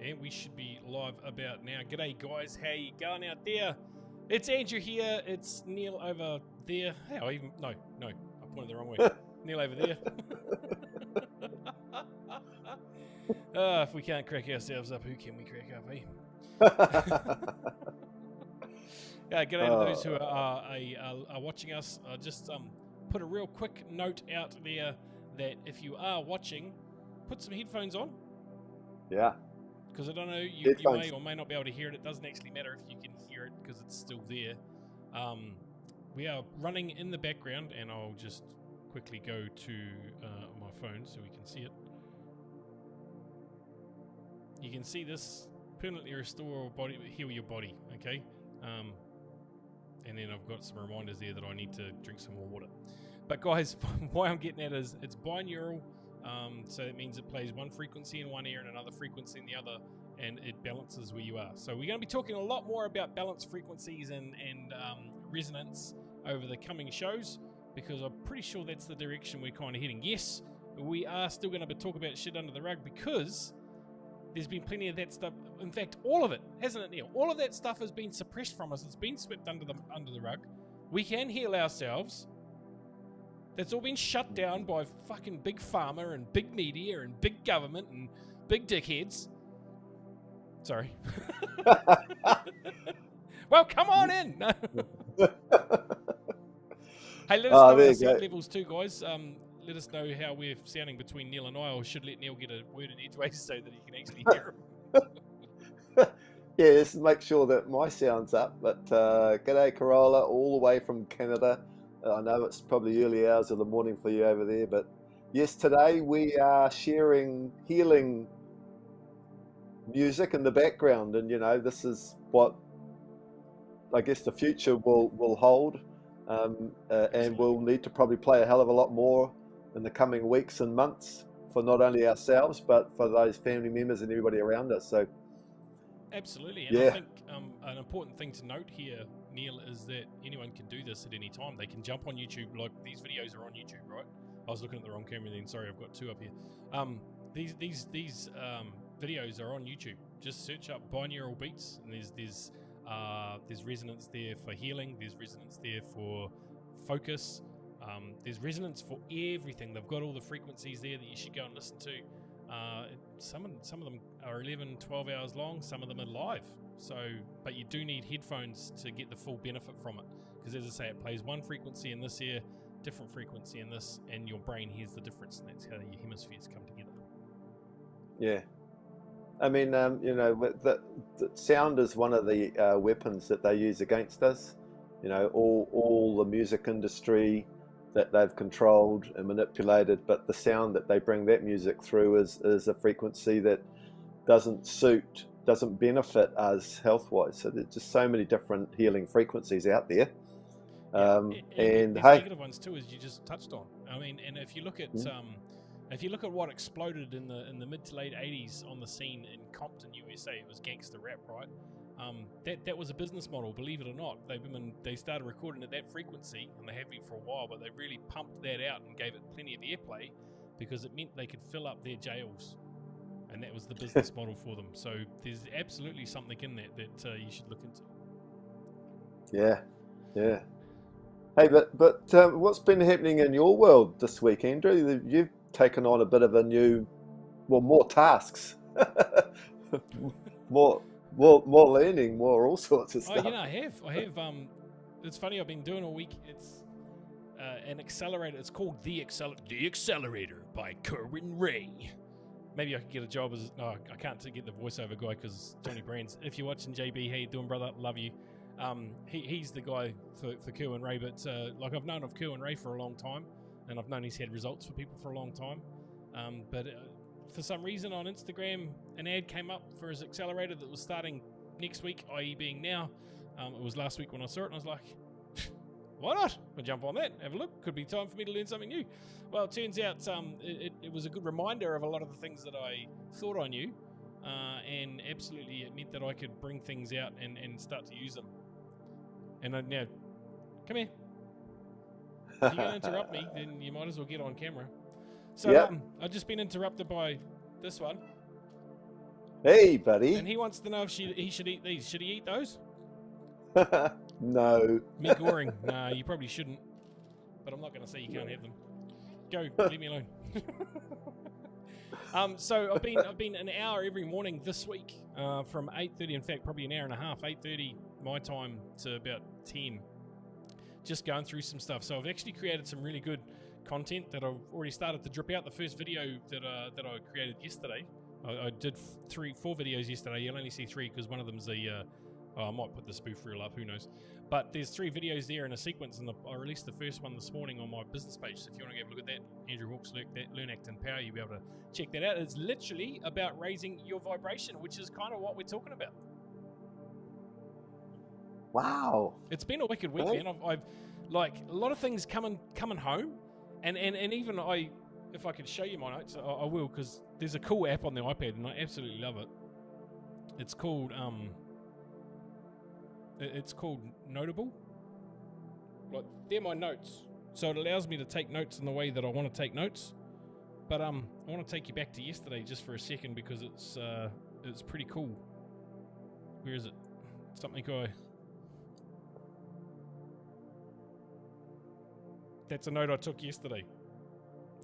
And we should be live about now. G'day, guys. How you going out there? It's Andrew here. It's Neil over there. Hey, no, I pointed the wrong way. Neil over there. If we can't crack ourselves up, who can we crack up, eh? G'day to those who are watching us. Just put a real quick note out there that if you are watching, put some headphones on. Yeah. Because I don't know, you may or may not be able to hear it. It doesn't actually matter if you can hear it because it's still there. We are running in the background, and I'll just quickly go to my phone so we can see it. You can see this: permanently restore body, heal your body. Okay, and then I've got some reminders there that I need to drink some more water. But guys, why I'm getting at is it's binaural. So it means it plays one frequency in one ear and another frequency in the other, and it balances where you are. So we're going to be talking a lot more about balanced frequencies and resonance over the coming shows, because I'm pretty sure that's the direction we're kind of heading. Yes, we are still going to talk about shit under the rug, because there's been plenty of that stuff. In fact, all of it, hasn't it, Neil? All of that stuff has been suppressed from us. It's been swept under the rug. We can heal ourselves. That's all been shut down by fucking big pharma and big media and big government and big dickheads. Sorry. Well, come on in. Hey, let us know our sound levels too, guys. Let us know how we're sounding between Neil and I, or should let Neil get a word in edgeways so that he can actually hear him. Yeah, just make sure that my sound's up. But g'day, Corolla, all the way from Canada. I know it's probably early hours of the morning for you over there, but yes, today we are sharing healing music in the background, and this is what I guess the future will hold, and we'll need to probably play a hell of a lot more in the coming weeks and months for not only ourselves but for those family members and everybody around us. So absolutely, and yeah. I think an important thing to note here, Neil, is that anyone can do this at any time. They can jump on YouTube. Like, these videos are on YouTube, right? I was looking at the wrong camera then. Sorry, I've got two up here. These videos are on YouTube. Just search up binaural beats, and there's resonance there for healing. There's resonance there for focus. There's resonance for everything. They've got all the frequencies there that you should go and listen to. Some of them are 11, 12 hours long. Some of them are live. So, but you do need headphones to get the full benefit from it. Because as I say, it plays one frequency in this ear, different frequency in this, and your brain hears the difference, and that's how your hemispheres come together. Yeah. I mean, the sound is one of the weapons that they use against us. All the music industry that they've controlled and manipulated, but the sound that they bring that music through is a frequency that doesn't benefit us health-wise. So there's just so many different healing frequencies out there. And there's negative ones too, as you just touched on. I mean, and if you look at what exploded in the mid to late 80s on the scene in Compton, USA, it was gangster rap, right? That was a business model, believe it or not. They started recording at that frequency, and they have been for a while, but they really pumped that out and gave it plenty of airplay because it meant they could fill up their jails, and that was the business model for them. So there's absolutely something in that you should look into. Yeah. Hey, but what's been happening in your world this week, Andrew? You've taken on a bit of more tasks, more learning, more all sorts of stuff. Oh, I have. It's funny. I've been doing all week. It's an accelerator. It's called The Accelerator by Kerwin Ray. Maybe I could get a job as... No, I can't get the voiceover guy because Johnny Brands. If you're watching, JB, how you doing, brother? Love you. He's the guy for Kerwin Ray, but I've known of Kerwin Ray for a long time, and I've known he's had results for people for a long time. But for some reason on Instagram, an ad came up for his accelerator that was starting next week, i.e. being now. It was last week when I saw it, and I was like, why not? I'll jump on that, have a look. Could be time for me to learn something new. Well, it turns out it was a good reminder of a lot of the things that I thought I knew, and absolutely it meant that I could bring things out and start to use them. And now, come here. If you're going to interrupt me, then you might as well get on camera. So I've just been interrupted by this one. Hey, and buddy. he wants to know if he should eat these. Should he eat those? No. Me goring. Nah, you probably shouldn't. But I'm not going to say you can't have them. Go, leave me alone. So I've been an hour every morning this week, from 8:30. In fact, probably an hour and a half. 8:30 my time to about 10. Just going through some stuff. So I've actually created some really good content that I've already started to drip out. The first video that I created yesterday, I did 4 videos yesterday. You'll only see 3 because one of them's I might put the spoof reel up, who knows. But there's 3 videos there in a sequence, and I released the first one this morning on my business page. So if you want to go have a look at that, Andrew Hawkes, Learn, Act, and Power, you'll be able to check that out. It's literally about raising your vibration, which is kind of what we're talking about. Wow. It's been a wicked week, man. I've like a lot of things coming home, and even if I could show you my notes, I will, because there's a cool app on the iPad, and I absolutely love it. It's called Notable. Like, they're my notes, so it allows me to take notes in the way that I want to take notes. But I want to take you back to yesterday just for a second, because it's pretty cool. Where is it? Something That's a note I took yesterday.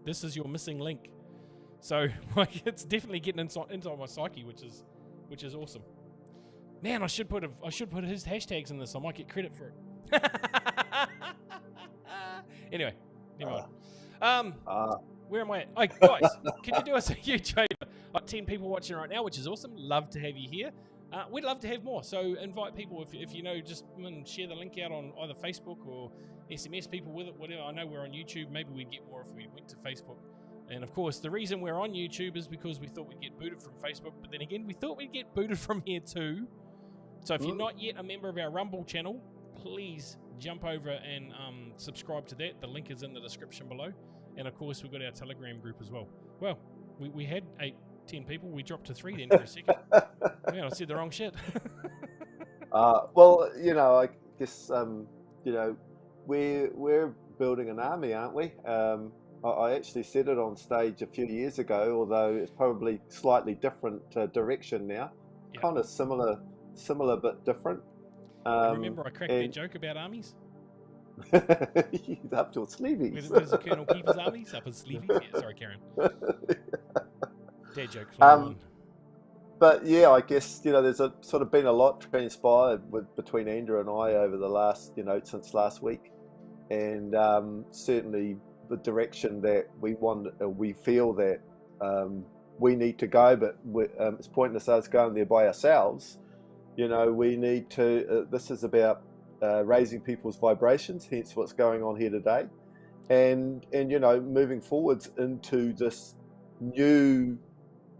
This is your missing link. So, like, it's definitely getting into my psyche, which is awesome. Man, I should put his hashtags in this. I might get credit for it. Anyway, never mind. Where am I at? Hey, guys, could you do us a huge favor? I've 10 people watching right now, which is awesome. Love to have you here. We'd love to have more, so invite people if you know. Just share the link out on either Facebook or SMS people with it, whatever. I know we're on YouTube. Maybe we'd get more if we went to Facebook. And of course, the reason we're on YouTube is because we thought we'd get booted from Facebook, but then again, we thought we'd get booted from here too. So if you're not yet a member of our Rumble channel, please jump over and subscribe to that. The link is in the description below. And of course, we've got our Telegram group as well. Well, we had 10 people. We dropped to 3 then for a second. Man, I said the wrong shit. Well, I guess, we're building an army, aren't we? I actually said it on stage a few years ago, although it's probably slightly different direction now. Yep. Kind of similar but different. Remember I cracked that joke about armies? Up your sleeveys. Where's Colonel Keefer's armies? Up his sleeveys? Yeah, sorry, Karen. Dad jokes. But yeah, I guess, there's sort of been a lot transpired between Andrew and I over the last, since last week. And certainly the direction that we feel that we need to go, but it's pointless us going there by ourselves. We need to, this is about raising people's vibrations, hence what's going on here today. And moving forwards into this new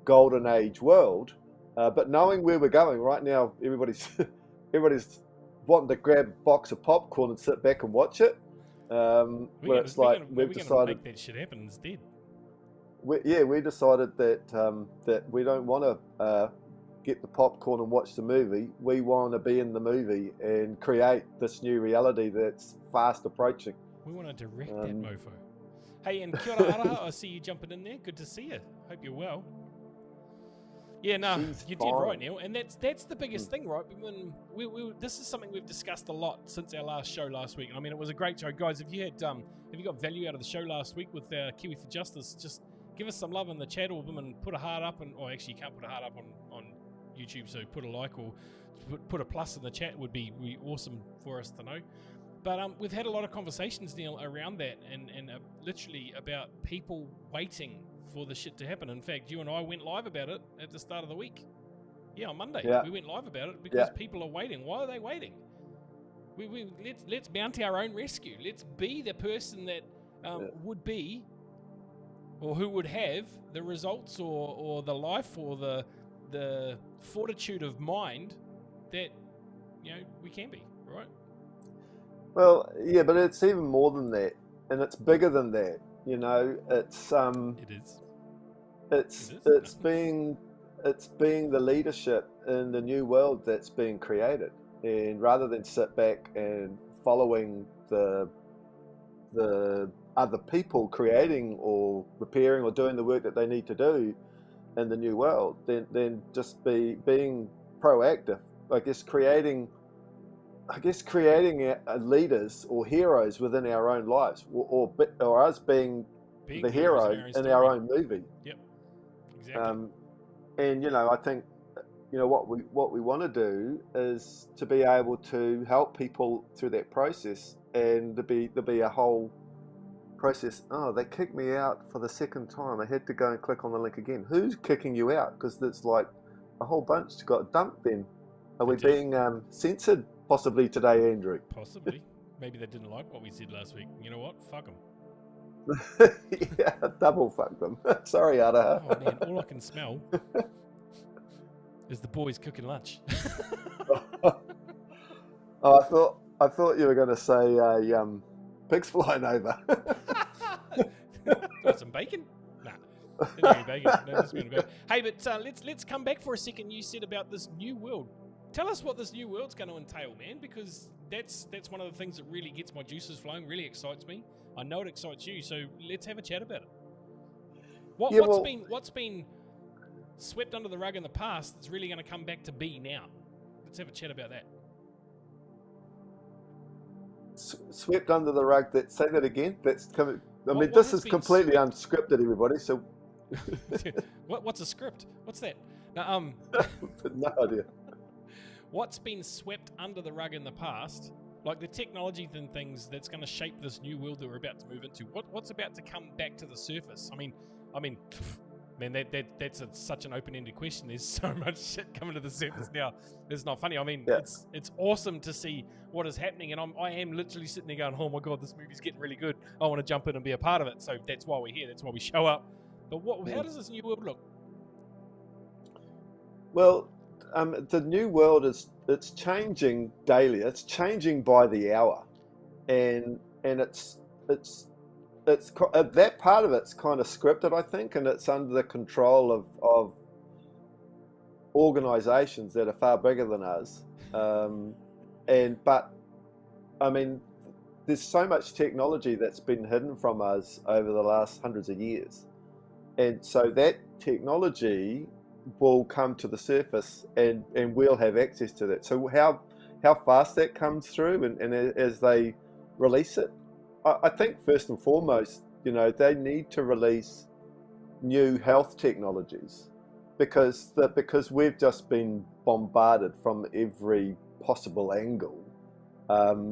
golden age world, but knowing where we're going right now, everybody's wanting to grab a box of popcorn and sit back and watch it. We've decided make that shit happen instead. We decided that we don't want to get the popcorn and watch the movie. We want to be in the movie and create this new reality that's fast approaching. We want to direct that mofo. Hey, and kia ora araha, I see you jumping in there. Good to see you. Hope you're well. Yeah, no, you did right, Neil, and that's the biggest thing, right? This is something we've discussed a lot since our last show last week. I mean, it was a great show, guys. If you got value out of the show last week with Kiwi for Justice, just give us some love in the chat, or put a heart up, or actually you can't put a heart up on YouTube, so put a like or put a plus in the chat would be awesome for us to know. But we've had a lot of conversations, Neil, around that, and literally about people waiting for the shit to happen. In fact, you and I went live about it at the start of the week. Yeah, on Monday. Yeah. We went live about it because people are waiting. Why are they waiting? Let's mount our own rescue. Let's be the person that would be, or who would have the results or the life or the fortitude of mind that we can be, right? Well, yeah, but it's even more than that, and it's bigger than that. It's being the leadership in the new world that's being created, and rather than sit back and following the other people creating or repairing or doing the work that they need to do, in the new world than just being proactive. I guess creating leaders or heroes within our own lives, or us being the heroes hero in story. our own movie. Yep, exactly. And I think what we want to do is to be able to help people through that process, and to be a whole process. Oh, they kicked me out for the second time. I had to go and click on the link again. Who's kicking you out? Because it's like a whole bunch got dumped. Then are we being censored possibly today, Andrew? Possibly. Maybe they didn't like what we said last week. You know what? Fuck them. Yeah, double fuck them. Sorry, Adaha. Oh man, all I can smell is the boys cooking lunch. Oh, I thought you were going to say pigs flying over. Got some bacon? Nah, didn't have any bacon. No, bacon. Hey, but let's come back for a second. You said about this new world. Tell us what this new world's going to entail, man, because that's one of the things that really gets my juices flowing. Really excites me. I know it excites you, so let's have a chat about it. What's been swept under the rug in the past that's really going to come back to be now? Let's have a chat about that. Swept under the rug. Say that again. That's coming. This is completely unscripted, everybody. So, what's a script? What's that? No, no idea. What's been swept under the rug in the past, like the technology and things that's going to shape this new world that we're about to move into? What's about to come back to the surface? I mean, man, that's such an open-ended question. There's so much shit coming to the surface now. It's not funny. I mean, it's awesome to see what is happening, and I am literally sitting there going, oh my god, this movie's getting really good. I want to jump in and be a part of it. So that's why we're here. That's why we show up. But how does this new world look? Well, the new world it's changing daily. It's changing by the hour, and it's that part of it's kind of scripted, I think, and it's under the control of organisations that are far bigger than us. But I mean, there's so much technology that's been hidden from us over the last hundreds of years, and so that technology will come to the surface, and we'll have access to that. So how fast that comes through, and as they release it, I think first and foremost, they need to release new health technologies, because we've just been bombarded from every possible angle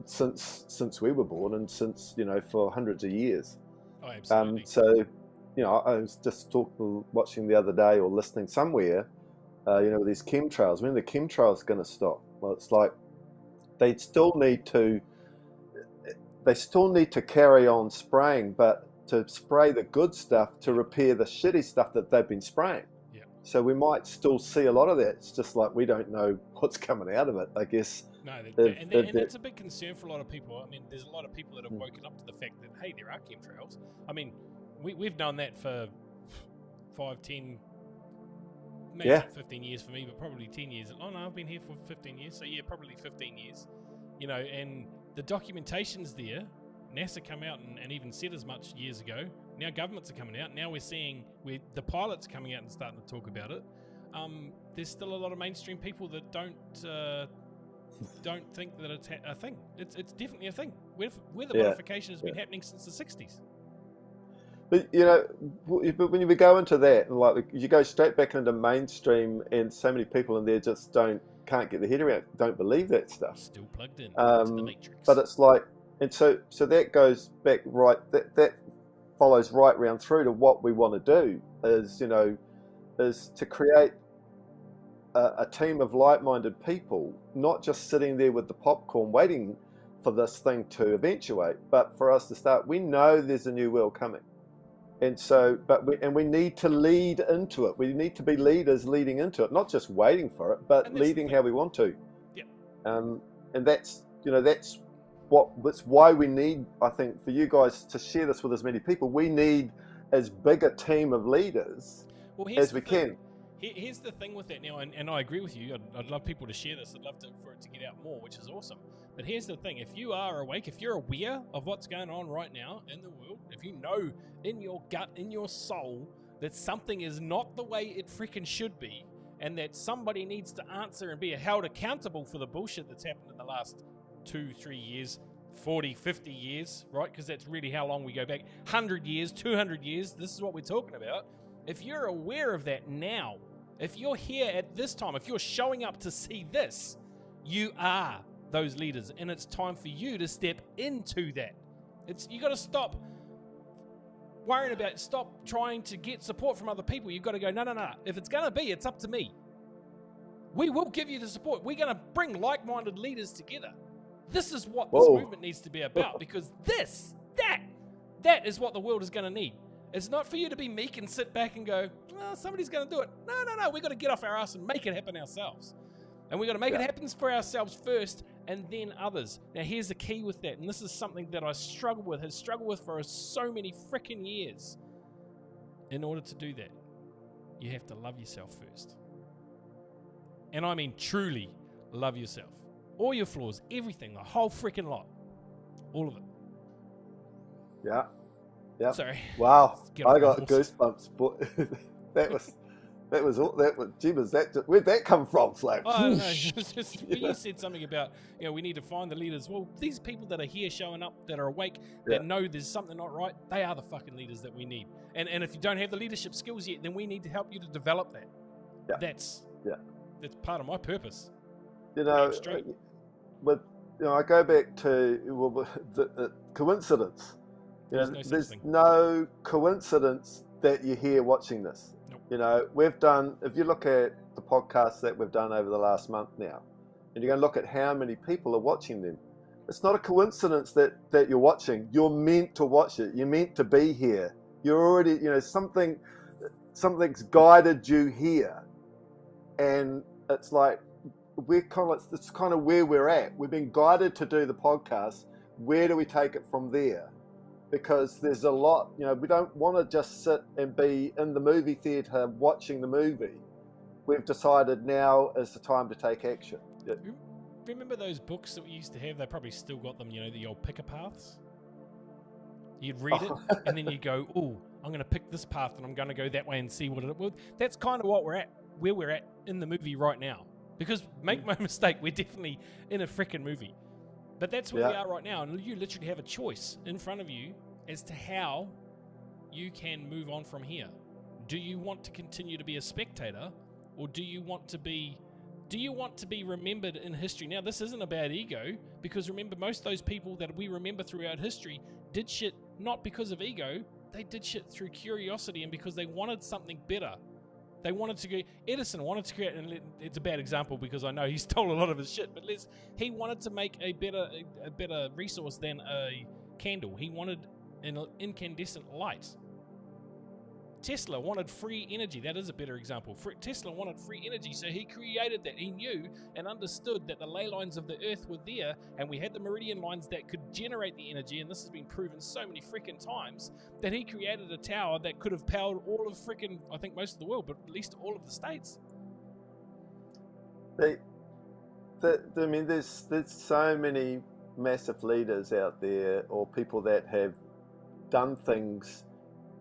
since we were born, and since for hundreds of years. Oh, absolutely. So I was just watching the other day or listening somewhere, with these chemtrails. When the chemtrails going to stop? Well, it's like they still need to carry on spraying, but to spray the good stuff to repair the shitty stuff that they've been spraying. Yeah. So we might still see a lot of that. It's just like we don't know what's coming out of it, I guess. No, and that's a big concern for a lot of people. I mean, there's a lot of people that have woken up to the fact that, hey, there are chemtrails. I mean, we've known that for 5, 10, maybe not 15 years for me, but probably 10 years. Oh no, I've been here for 15 years, so yeah, probably 15 years. And the documentation's there. NASA come out and even said as much years ago. Now governments are coming out. Now we're seeing the pilots coming out and starting to talk about it. There's still a lot of mainstream people that don't think that it's a thing. It's definitely a thing. Weather modification has been happening since the 60s. But when you go into that, and like you go straight back into mainstream, and so many people in there just can't get their head around, don't believe that stuff. Still plugged in to the matrix. But it's like, and so that goes back right. That follows right round through to what we want to do is to create a team of like-minded people, not just sitting there with the popcorn waiting for this thing to eventuate, but for us to start. We know there's a new world coming. And so, we need to lead into it. We need to be leaders leading into it, not just waiting for it, but leading how we want to. Yeah. And that's why we need, I think, for you guys to share this with as many people. We need as big a team of leaders as we can. Here's the thing with that now, and I agree with you. I'd love people to share this. I'd love for it to get out more, which is awesome. But here's the thing. If you are awake, if you're aware of what's going on right now in the world, if you know in your gut, in your soul, that something is not the way it freaking should be, and that somebody needs to answer and be held accountable for the bullshit that's happened in the last 2-3 years, 40, 50 years, right? Because that's really how long we go back. 100 years, 200 years, this is what we're talking about. If you're aware of that now, if you're here at this time, if you're showing up to see this, you are those leaders, and it's time for you to step into that. You got to stop worrying about, stop trying to get support from other people. You've got to go, no. If it's going to be, it's up to me. We will give you the support. We're going to bring like-minded leaders together. This is what this movement needs to be about, because that is what the world is going to need. It's not for you to be meek and sit back and go, well, somebody's going to do it. No. We've got to get off our ass and make it happen ourselves. And we've got to make it happen for ourselves first and then others. Now, here's the key with that, and this is something that has struggled with for so many freaking years. In order to do that, you have to love yourself first. And I mean truly love yourself. All your flaws, everything, the whole freaking lot. All of it. Yeah. Sorry. Wow. I got goosebumps. Where'd that come from, Flack? Oh, I don't know. You said something about, we need to find the leaders. Well, these people that are here showing up, that are awake, that know there's something not right, they are the fucking leaders that we need. And if you don't have the leadership skills yet, then we need to help you to develop that. Yeah. That's part of my purpose. I go back to the coincidence. There's no coincidence that you're here watching this. Nope. We've done, if you look at the podcasts that we've done over the last month now, and you're going to look at how many people are watching them, it's not a coincidence that you're watching. You're meant to watch it. You're meant to be here. You're already, something's guided you here. And it's like, it's kind of where we're at. We've been guided to do the podcast. Where do we take it from there? Because there's a lot, we don't want to just sit and be in the movie theater watching the movie. We've decided now is the time to take action. Remember those books that we used to have? They probably still got them, the old picker paths. You'd read it and then you go, oh, I'm going to pick this path and I'm going to go that way and see what it will. That's kind of where we're at in the movie right now. Because make no mistake, we're definitely in a freaking movie. But that's where we are right now, and you literally have a choice in front of you as to how you can move on from here. Do you want to continue to be a spectator, or do you want to be remembered in history? Now, this isn't about ego, because remember, most of those people that we remember throughout history did shit not because of ego, they did shit through curiosity and because they wanted something better. They wanted to go. Edison wanted to create, and it's a bad example because I know he stole a lot of his shit. But he wanted to make a better resource than a candle. He wanted an incandescent light. Tesla wanted free energy. That is a better example. Tesla wanted free energy, so he created that. He knew and understood that the ley lines of the earth were there, and we had the meridian lines that could generate the energy, and this has been proven so many freaking times, that he created a tower that could have powered all of freaking, I think most of the world, but at least all of the states. There's so many massive leaders out there, or people that have done things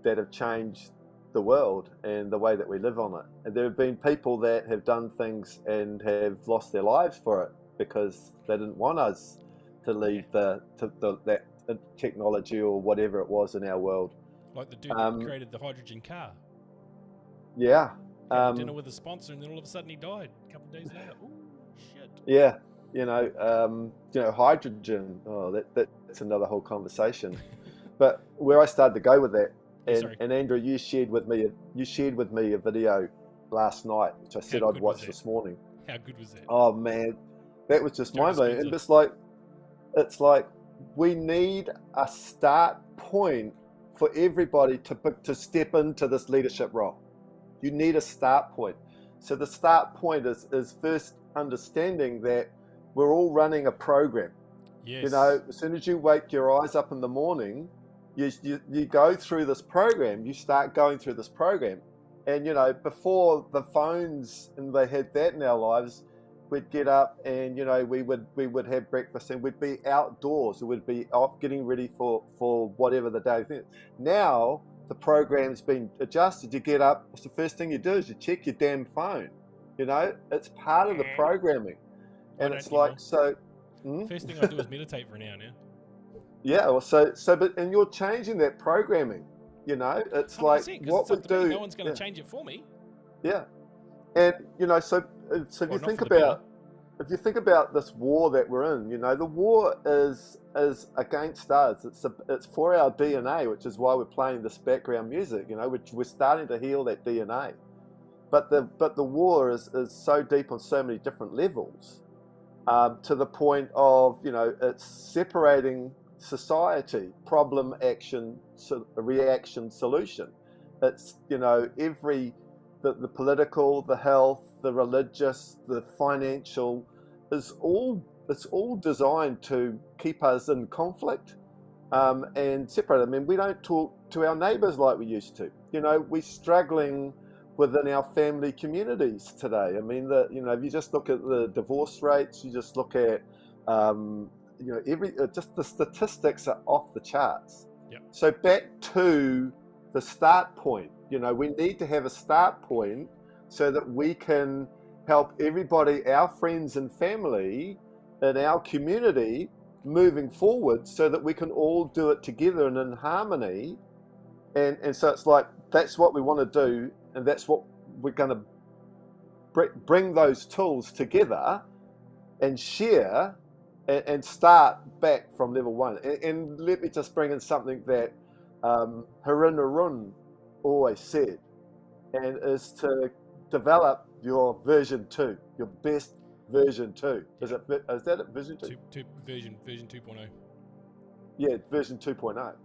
that have changed the world and the way that we live on it. And there have been people that have done things and have lost their lives for it because they didn't want us to leave that technology or whatever it was in our world. Like the dude that created the hydrogen car. Yeah. Had dinner with a sponsor, and then all of a sudden he died a couple of days later. Ooh, shit. Yeah. Hydrogen. Oh, that's another whole conversation. But where I started to go with that, and Andrew, you shared with me a video last night, which I said I'd watch this morning. How good was that? Oh man, that was just mind-blowing. And it's like we need a start point for everybody to step into this leadership role. You need a start point. So the start point is first understanding that we're all running a program. Yes. As soon as you wake your eyes up in the morning, you go through this program. You start going through this program, and before the phones and they had that in our lives, we'd get up and we would have breakfast and we'd be outdoors. We would be off getting ready for whatever the day is. Now the program's been adjusted, you get up, what's the first thing you do is you check your damn phone. You know, it's part of the programming. And it's like, so... First thing I do is meditate for an hour now. Yeah, well, and you're changing that programming, you know, it's like, what we do... No one's going to change it for me. Yeah. And, you know, so if you think about this war that we're in, you know, the war is against us. It's for our DNA, which is why we're playing this background music, you know, which we're starting to heal that DNA. But the war is so deep on so many different levels, to the point of, you know, it's separating society, problem, action, reaction, solution. It's, you know, the political, the health, the religious, the financial, it's all designed to keep us in conflict, and separate. I mean, we don't talk to our neighbours like we used to. You know, we're struggling within our family communities today. I mean, you know, if you just look at the divorce rates, you just look at, you know, just the statistics are off the charts. Yep. So back to the start point, you know, we need to have a start point so that we can help everybody, our friends and family in our community, moving forward, so that we can all do it together and in harmony. And so it's like, that's what we want to do, and that's what we're going to bring those tools together and share, and start back from level one. And let me just bring in something that Harin Arun always said, and is to develop your version 2, your best version 2. Is that it, version 2? Version 2.0. Yeah, version 2.0.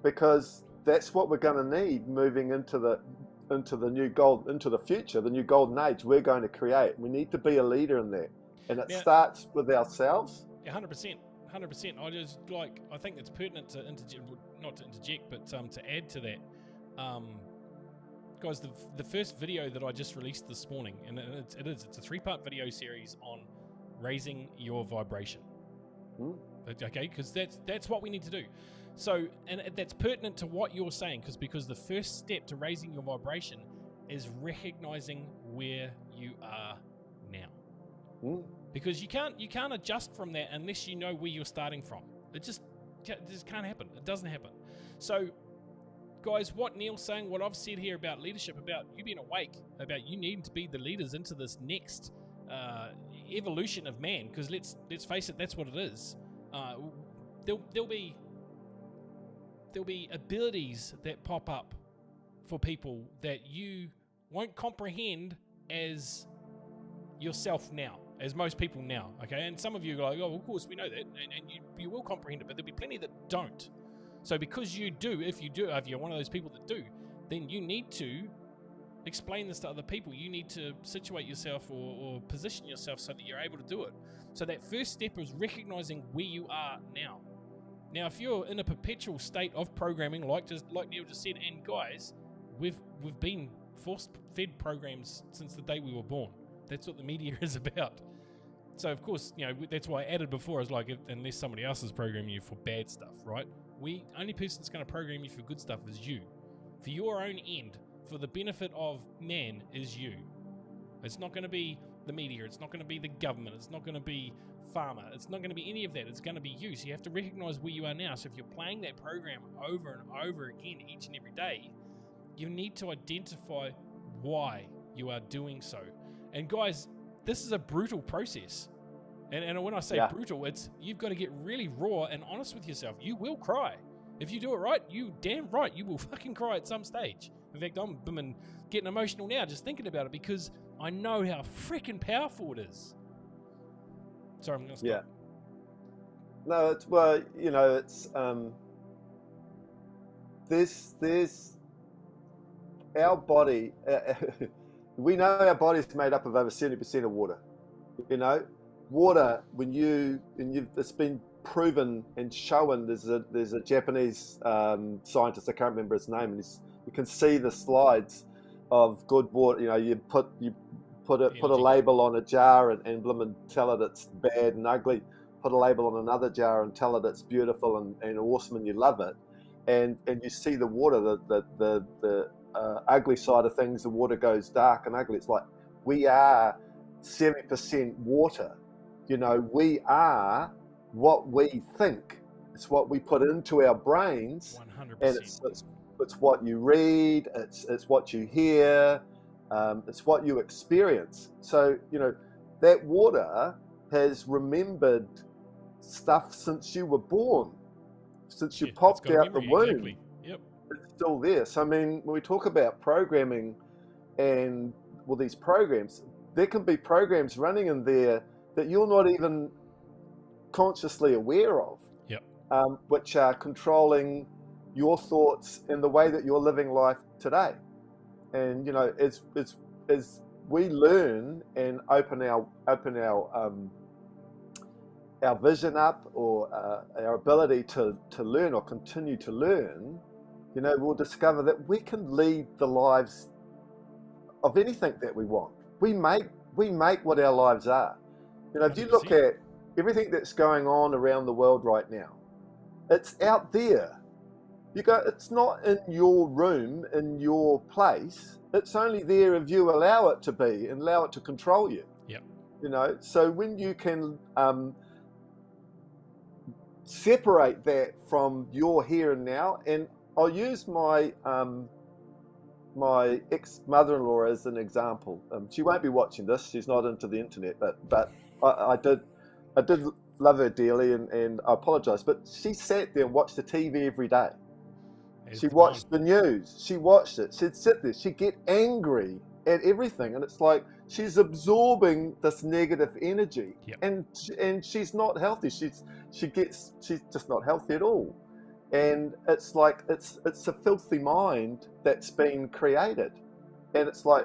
Because that's what we're going to need moving into the future, the new golden age we're going to create. We need to be a leader in that. And it starts with ourselves. 100%. I think it's pertinent to interject, but to add to that, guys, the first video that I just released this morning, and it's a 3-part video series on raising your vibration. Okay, because that's what we need to do. So, and that's pertinent to what you're saying, because the first step to raising your vibration is recognizing where you are now. Because you can't adjust from that unless you know where you're starting from. It just can't happen. It doesn't happen. So, guys, what Neil's saying, what I've said here about leadership, about you being awake, about you needing to be the leaders into this next evolution of man, because let's face it, that's what it is. There'll be abilities that pop up for people that you won't comprehend as yourself now, as most people now, okay? And some of you are like, oh, of course we know that, and you will comprehend it, but there'll be plenty that don't. So because you do, if you're one of those people that do, then you need to explain this to other people. You need to situate yourself or position yourself so that you're able to do it. So that first step is recognizing where you are now. Now, if you're in a perpetual state of programming, like Neil just said, and guys, we've been force-fed programs since the day we were born. That's what the media is about. So, of course, you know, that's why I added before, is like, unless somebody else is programming you for bad stuff, right? Only person that's going to program you for good stuff is you. For your own end, for the benefit of man, is you. It's not going to be the media. It's not going to be the government. It's not going to be farmer. It's not going to be any of that. It's going to be you. So you have to recognize where you are now. So if you're playing that program over and over again each and every day, you need to identify why you are doing so. And guys, this is a brutal process. And when I say brutal, it's you've got to get really raw and honest with yourself. You will cry. If you do it right, you damn right, you will fucking cry at some stage. In fact, I'm getting emotional now just thinking about it, because I know how freaking powerful it is. Sorry, I'm going to stop. Yeah. No, it's, well, you know, it's, there's our body, we know our body's made up of over 70% of water. You know, water, it's been proven and shown. There's a Japanese scientist, I can't remember his name, and you can see the slides of good water. You know, you put a label on a jar and tell it it's bad and ugly. Put a label on another jar and tell it it's beautiful and awesome and you love it. and you see the water, the ugly side of things. The water goes dark and ugly. It's like we are 70% water. You know, we are what we think. It's what we put into our brains, 100%. and it's what you read. It's what you hear. It's what you experience. So, you know, that water has remembered stuff since you were born, since you popped out the womb. Exactly. Yep. It's still there. So, I mean, when we talk about programming and these programs, there can be programs running in there that you're not even consciously aware of, Yep. which are controlling your thoughts and the way that you're living life today. And, you know, as we learn and open our vision up, or our ability to learn or continue to learn, you know, we'll discover that we can lead the lives of anything that we want. We make what our lives are. You know, if you look at everything that's going on around the world right now, it's out there. It's not in your room, in your place. It's only there if you allow it to be and allow it to control you. Yep. You know, so when you can separate that from your here and now, and I'll use my my ex-mother-in-law as an example. She won't be watching this. She's not into the internet, but I did love her dearly, and I apologise. But she sat there and watched the TV every day. She watched the news. She watched it. She'd sit there. She'd get angry at everything, and it's like she's absorbing this negative energy, yep. and she's not healthy. She's just not healthy at all. And it's like it's a filthy mind that's been created, and it's why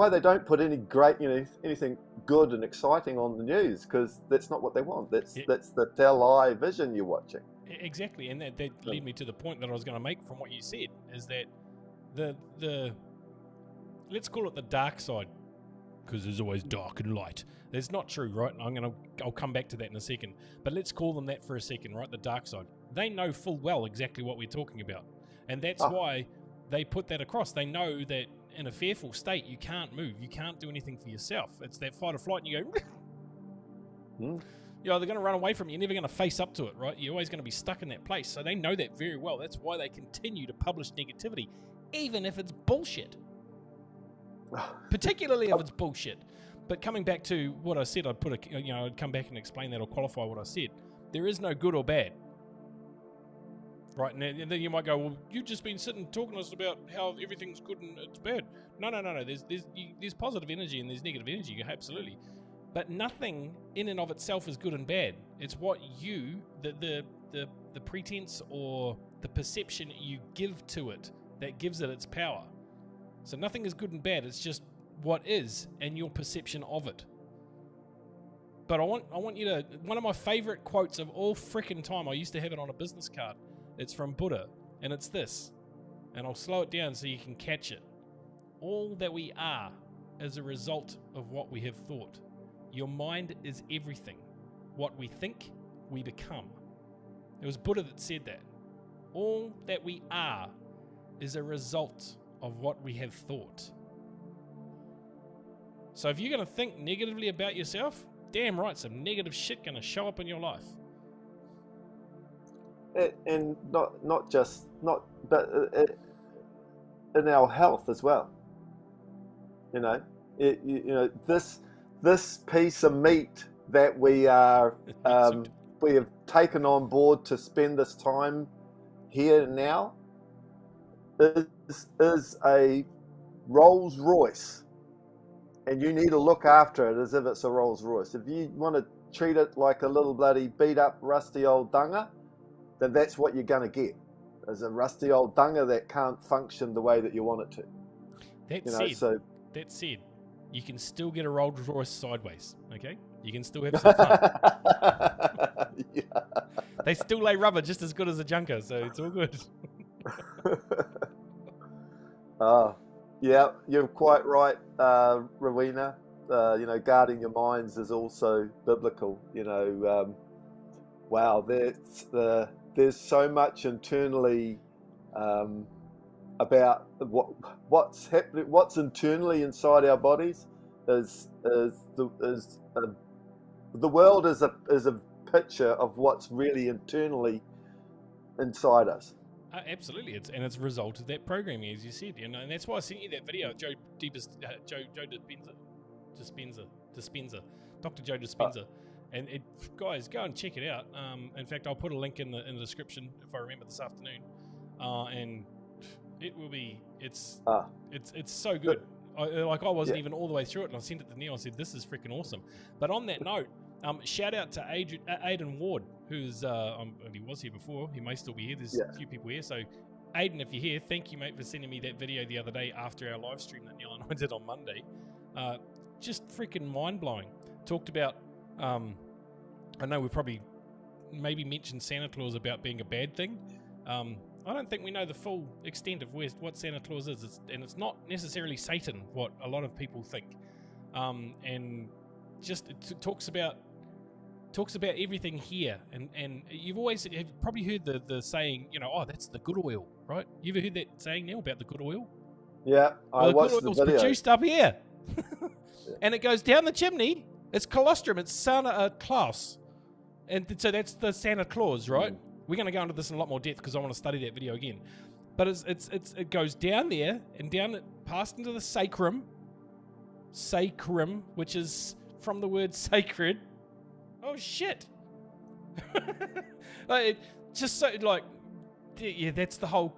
they don't put any great, you know, anything good and exciting on the news, because that's not what they want. That's the tell lie vision you're watching. Exactly, and that led me to the point that I was going to make from what you said, is that the let's call it the dark side, because there's always dark and light. That's not true, right? I'll come back to that in a second. But let's call them that for a second, right? The dark side. They know full well exactly what we're talking about. And that's why they put that across. They know that in a fearful state, you can't move. You can't do anything for yourself. It's that fight or flight, and you go, you're either going to run away from it, you're never going to face up to it, right? You're always going to be stuck in that place. So they know that very well. That's why they continue to publish negativity, even if it's bullshit. Particularly if it's bullshit. But coming back to what I said, I'd come back and explain that or qualify what I said. There is no good or bad. Right, and then you might go, well, you've just been sitting talking to us about how everything's good and it's bad. No. There's positive energy and there's negative energy, absolutely. But nothing in and of itself is good and bad. It's what you, the pretense or the perception you give to it that gives it its power. So nothing is good and bad. It's just what is and your perception of it. But I want you to, one of my favorite quotes of all frickin' time, I used to have it on a business card. It's from Buddha, and it's this. And I'll slow it down so you can catch it. All that we are is a result of what we have thought. Your mind is everything. What we think, we become. It was Buddha that said that. All that we are is a result of what we have thought. So if you're going to think negatively about yourself, damn right, some negative shit going to show up in your life. And but in our health as well. You know, this piece of meat that we have taken on board to spend this time here and now is a Rolls Royce, and you need to look after it as if it's a Rolls Royce. If you want to treat it like a little bloody beat up rusty old dunger, then that's what you're going to get, is a rusty old dunger that can't function the way that you want it to. That said, you can still get a Rolls Royce sideways, okay? You can still have some fun. Yeah. They still lay rubber just as good as a junker, so it's all good. Yeah, you're quite right, Rowena. Guarding your minds is also biblical. Wow, that's there's so much internally about what's happening, what's internally inside our bodies. The world is a picture of what's really internally inside us. Absolutely, it's a result of that programming, as you said, and that's why I sent you that video of Joe Dispenza, Dr. Joe Dispenza, and guys, go and check it out. In fact, I'll put a link in the description if I remember this afternoon, and it will be it's so good. I wasn't even all the way through it, and I sent it to Neil. I said, "This is freaking awesome." But on that note, shout out to Aidan Ward, who's he was here before. He may still be here. There's a few people here. So, Aidan, if you're here, thank you, mate, for sending me that video the other day after our live stream that Neil and I did on Monday. Just freaking mind blowing. Talked about. I know we probably maybe mentioned Santa Claus about being a bad thing. I don't think we know the full extent of what Santa Claus is, and it's not necessarily Satan, what a lot of people think. And just it talks about everything here, and you've probably heard the saying, oh, that's the good oil, right? You ever heard that saying, Neil, about the good oil? Yeah, I watched the video. It's produced up here, and it goes down the chimney. It's colostrum. It's Santa Claus, and so that's the Santa Claus, right? We're going to go into this in a lot more depth because I want to study that video again. But it goes down there and down it, past into the sacrum, which is from the word sacred. Oh shit! That's the whole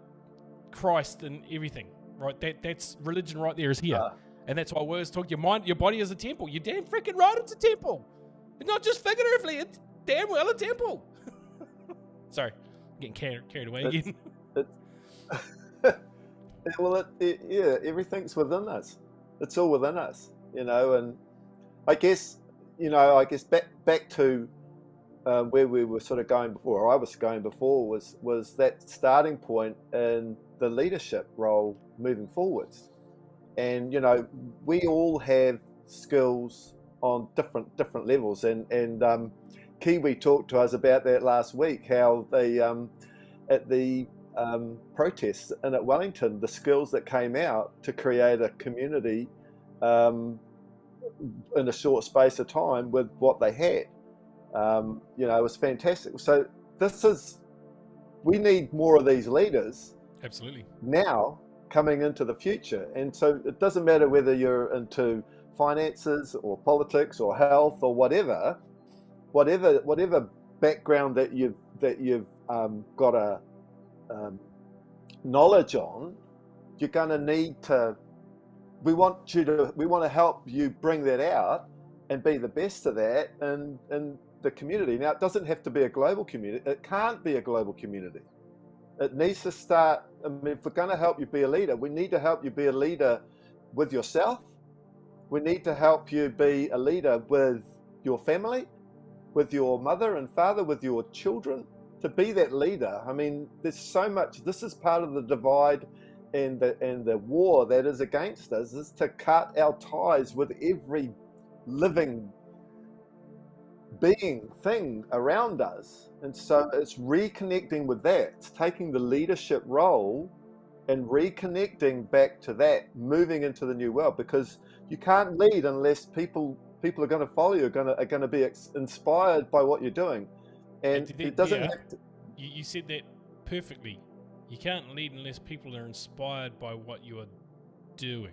Christ and everything, right? That's religion right there is here, and that's why words talk. Your body is a temple. You're damn freaking right, it's a temple. It's not just figuratively; it's damn well a temple. Sorry, getting carried away again. Well, everything's within us. It's all within us, and I guess back to where we were sort of going before, or I was going before, was that starting point in the leadership role moving forwards. And we all have skills on different levels, and Kiwi talked to us about that last week, how they at the protests and at Wellington, the skills that came out to create a community in a short space of time with what they had. It was fantastic. So we need more of these leaders. Absolutely. Now coming into the future. And so it doesn't matter whether you're into finances or politics or health or whatever background that you've got a knowledge on, you're going to need to. We want to help you bring that out and be the best of that in the community. Now, it doesn't have to be a global community. It can't be a global community. It needs to start. I mean, if we're going to help you be a leader, we need to help you be a leader with yourself. We need to help you be a leader with your family, with your mother and father, with your children, to be that leader. I mean, there's so much. This is part of the divide and the war that is against us, is to cut our ties with every living thing around us. And so it's reconnecting with that. It's taking the leadership role and reconnecting back to that, moving into the new world, because you can't lead unless people are going to follow you, are going to be inspired by what you're doing. And it doesn't have to. You said that perfectly. You can't lead unless people are inspired by what you are doing.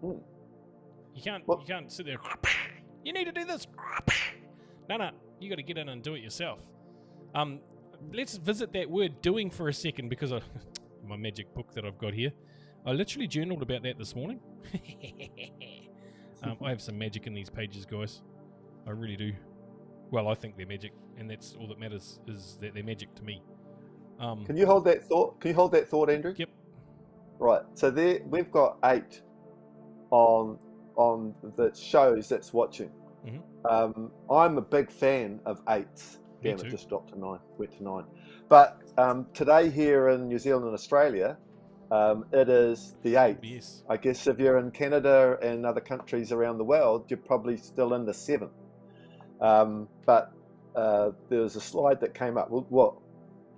You can't sit there. You need to do this. No. You got to get in and do it yourself. Let's visit that word "doing" for a second, because my magic book that I've got here, I literally journaled about that this morning. I have some magic in these pages, guys. I really do. Well, I think they're magic, and that's all that matters, is that they're magic to me. Can you hold that thought? Andrew? Yep. Right. So there, we've got 8 on the shows that's watching. Mm-hmm. I'm a big fan of 8s. Damn, it just dropped to 9. Went to 9. But today here in New Zealand and Australia, it is the 8th. Yes. I guess if you're in Canada and other countries around the world, you're probably still in the 7th. But there was a slide that came up. Well,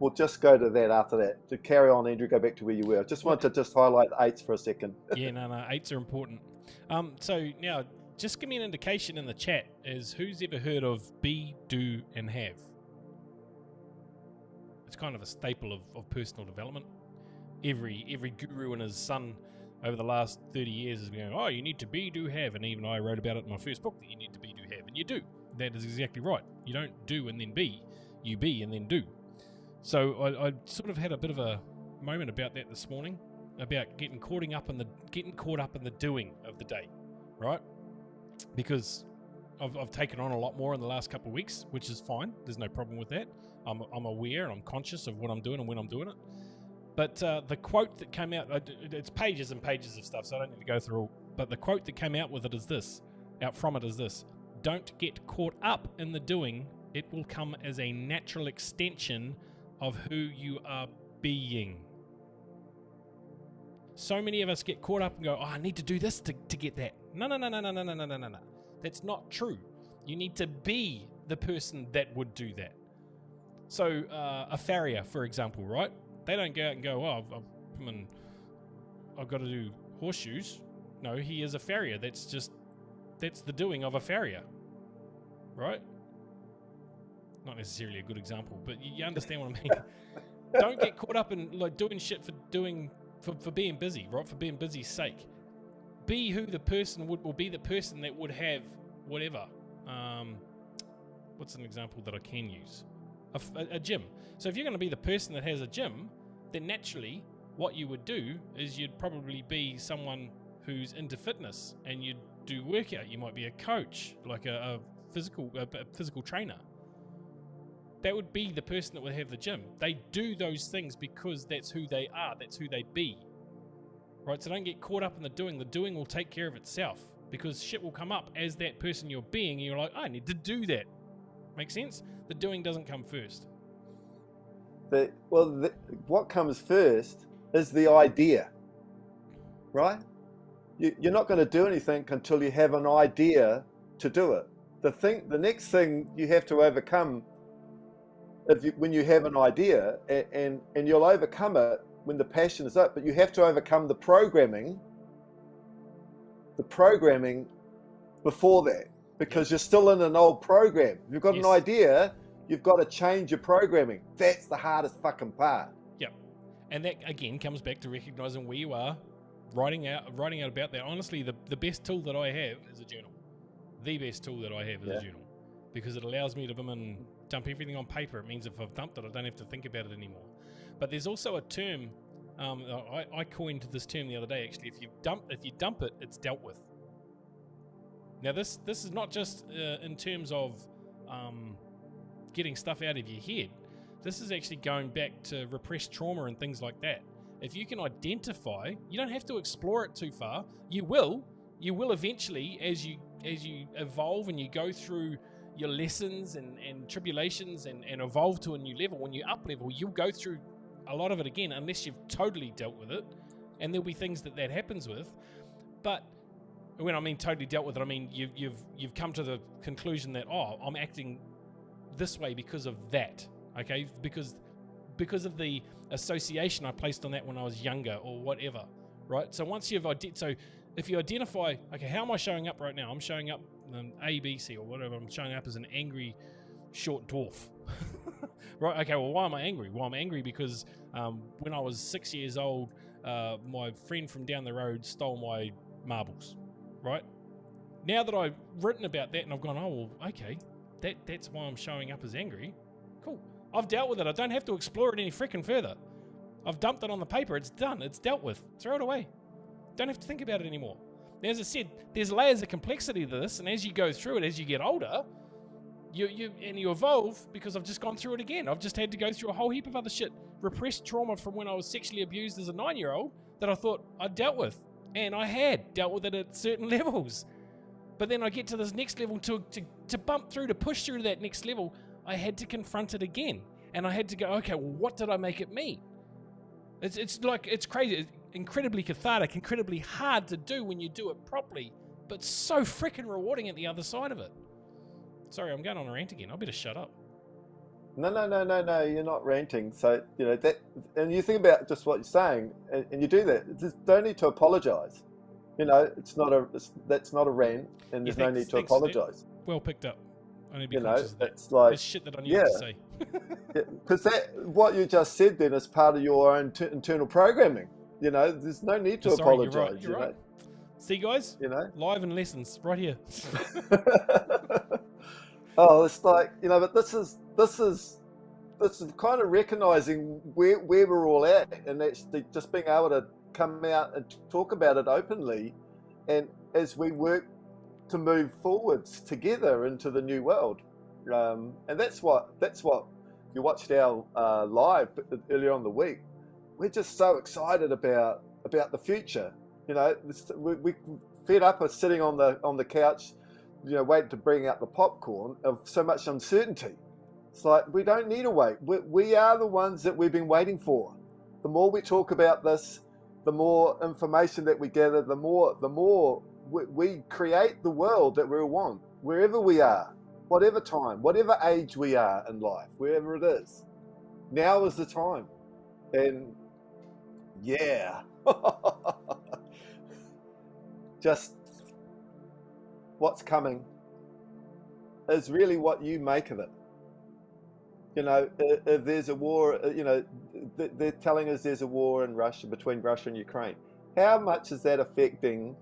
we'll just go to that after that. To carry on, Andrew, go back to where you were. I just wanted to just highlight the 8s for a second. Yeah, no, 8s are important. So now, just give me an indication in the chat as who's ever heard of be, do, and have. It's kind of a staple of personal development. Every guru and his son over the last 30 years has been going, oh, you need to be, do, have. And even I wrote about it in my first book that you need to be, do, have. And you do. That is exactly right. You don't do and then be. You be and then do. So I sort of had a bit of a moment about that this morning, about getting caught up in the doing of the day, right? Because I've taken on a lot more in the last couple of weeks, which is fine. There's no problem with that. I'm aware and I'm conscious of what I'm doing and when I'm doing it. But the quote that came out, it's pages and pages of stuff, so I don't need to go through all. But the quote that came out from it is this: don't get caught up in the doing. It will come as a natural extension of who you are being. So many of us get caught up and go, oh, I need to do this to get that. No. That's not true. You need to be the person that would do that. So a farrier, for example, right? They don't go out and go, oh, I've got to do horseshoes. No, he is a farrier. That's the doing of a farrier, right? Not necessarily a good example, but you understand what I mean. Don't get caught up in like doing shit for being busy, right? For being busy's sake. Be who the person will be the person that would have whatever. What's an example that I can use? A gym. So if you're going to be the person that has a gym, then naturally what you would do is you'd probably be someone who's into fitness and you'd do workout. You might be a coach, like a physical trainer. That would be the person that would have the gym. They do those things because that's who they are. That's who they be. Right? So don't get caught up in the doing. The doing will take care of itself because shit will come up as that person you're being. And you're like, I need to do that. Make sense? The doing doesn't come first. What comes first is the idea, right? You're not going to do anything until you have an idea to do it. The next thing you have to overcome when you have an idea, and you'll overcome it when the passion is up, but you have to overcome the programming before that, because you're still in an old program. If you've got an idea, you've got to change your programming. That's the hardest fucking part. Yep. And that again comes back to recognizing where you are, writing out about that. Honestly, the best tool that I have is a journal. The best tool that I have is a journal, because it allows me to dump everything on paper. It means if I've dumped it, I don't have to think about it anymore. But there's also a term, I coined this term the other day actually. If you dump it, it's dealt with. Now this is not just in terms of getting stuff out of your head. This is actually going back to repressed trauma and things like that. If you can identify, you don't have to explore it too far. You will eventually as you evolve and you go through your lessons and tribulations and evolve to a new level. When you up level, you'll go through a lot of it again, unless you've totally dealt with it. And there'll be things that happens with. But when I mean totally dealt with it, I mean you've come to the conclusion that, oh, I'm acting this way because of that. Okay? Because of the association I placed on that when I was younger or whatever. Right? So once if you identify, okay, how am I showing up right now? I'm showing up A, B, C, or whatever. I'm showing up as an angry short dwarf. Right? Okay, well, why am I angry? Well, I'm angry because when I was 6 years old, my friend from down the road stole my marbles. Right? Now that I've written about that and I've gone, oh, well, okay, that's why I'm showing up as angry. Cool. I've dealt with it. I don't have to explore it any freaking further. I've dumped it on the paper. It's done. It's dealt with. Throw it away. Don't have to think about it anymore. Now, as I said, there's layers of complexity to this, and as you go through it, as you get older, you evolve, because I've just gone through it again. I've just had to go through a whole heap of other shit. Repressed trauma from when I was sexually abused as a 9-year-old that I thought I'd dealt with. And I had dealt with it at certain levels. But then I get to this next level to bump through, to push through to that next level, I had to confront it again. And I had to go, okay, well, what did I make it mean? It's crazy. It's incredibly cathartic, incredibly hard to do when you do it properly, but so freaking rewarding at the other side of it. Sorry, I'm going on a rant again. I better shut up. No, you're not ranting. So, that, and you think about just what you're saying, and you do that. You just don't need to apologize. That's not a rant, and Yeah, there's no need to thanks for that. apologize. Well picked up. I need to be conscious of that. It's like, There's shit that I need yeah, to say. because what you just said then is part of your own internal programming. There's no need to Sorry, apologize. You're right. See, guys, live and lessons right here. Oh, it's like, but this is kind of recognizing where we're all at, and actually just being able to come out and talk about it openly, and as we work to move forwards together into the new world. And that's what you watched our live earlier on the week. We're just so excited about the future. We fed up of sitting on the couch, waiting to bring out the popcorn of so much uncertainty. It's like, we don't need to wait. We are the ones that we've been waiting for. The more we talk about this, the more information that we gather, the more we create the world that we want, wherever we are, whatever time, whatever age we are in life, wherever it is. Now is the time. And yeah, just what's coming is really what you make of it. If there's a war, they're telling us there's a war in Russia, between Russia and Ukraine. How much is that affecting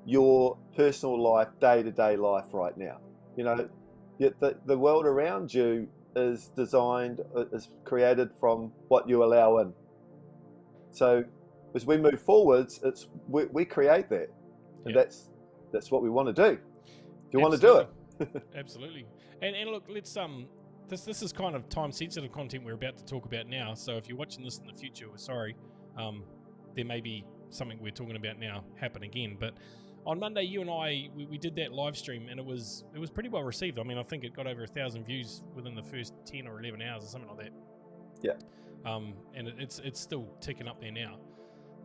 your personal life, day-to-day life right now? Yet the world around you is created from what you allow in. So as we move forwards, we create that, and that's what we want to do. Do you want to do it? Absolutely. And look, let's This is kind of time-sensitive content we're about to talk about now, so if you're watching this in the future, we're sorry. There may be something we're talking about now happen again, but on Monday, you and I, we did that live stream, and it was pretty well received. I mean, I think it got over 1,000 views within the first 10 or 11 hours or something like that. Yeah. And it's still ticking up there now.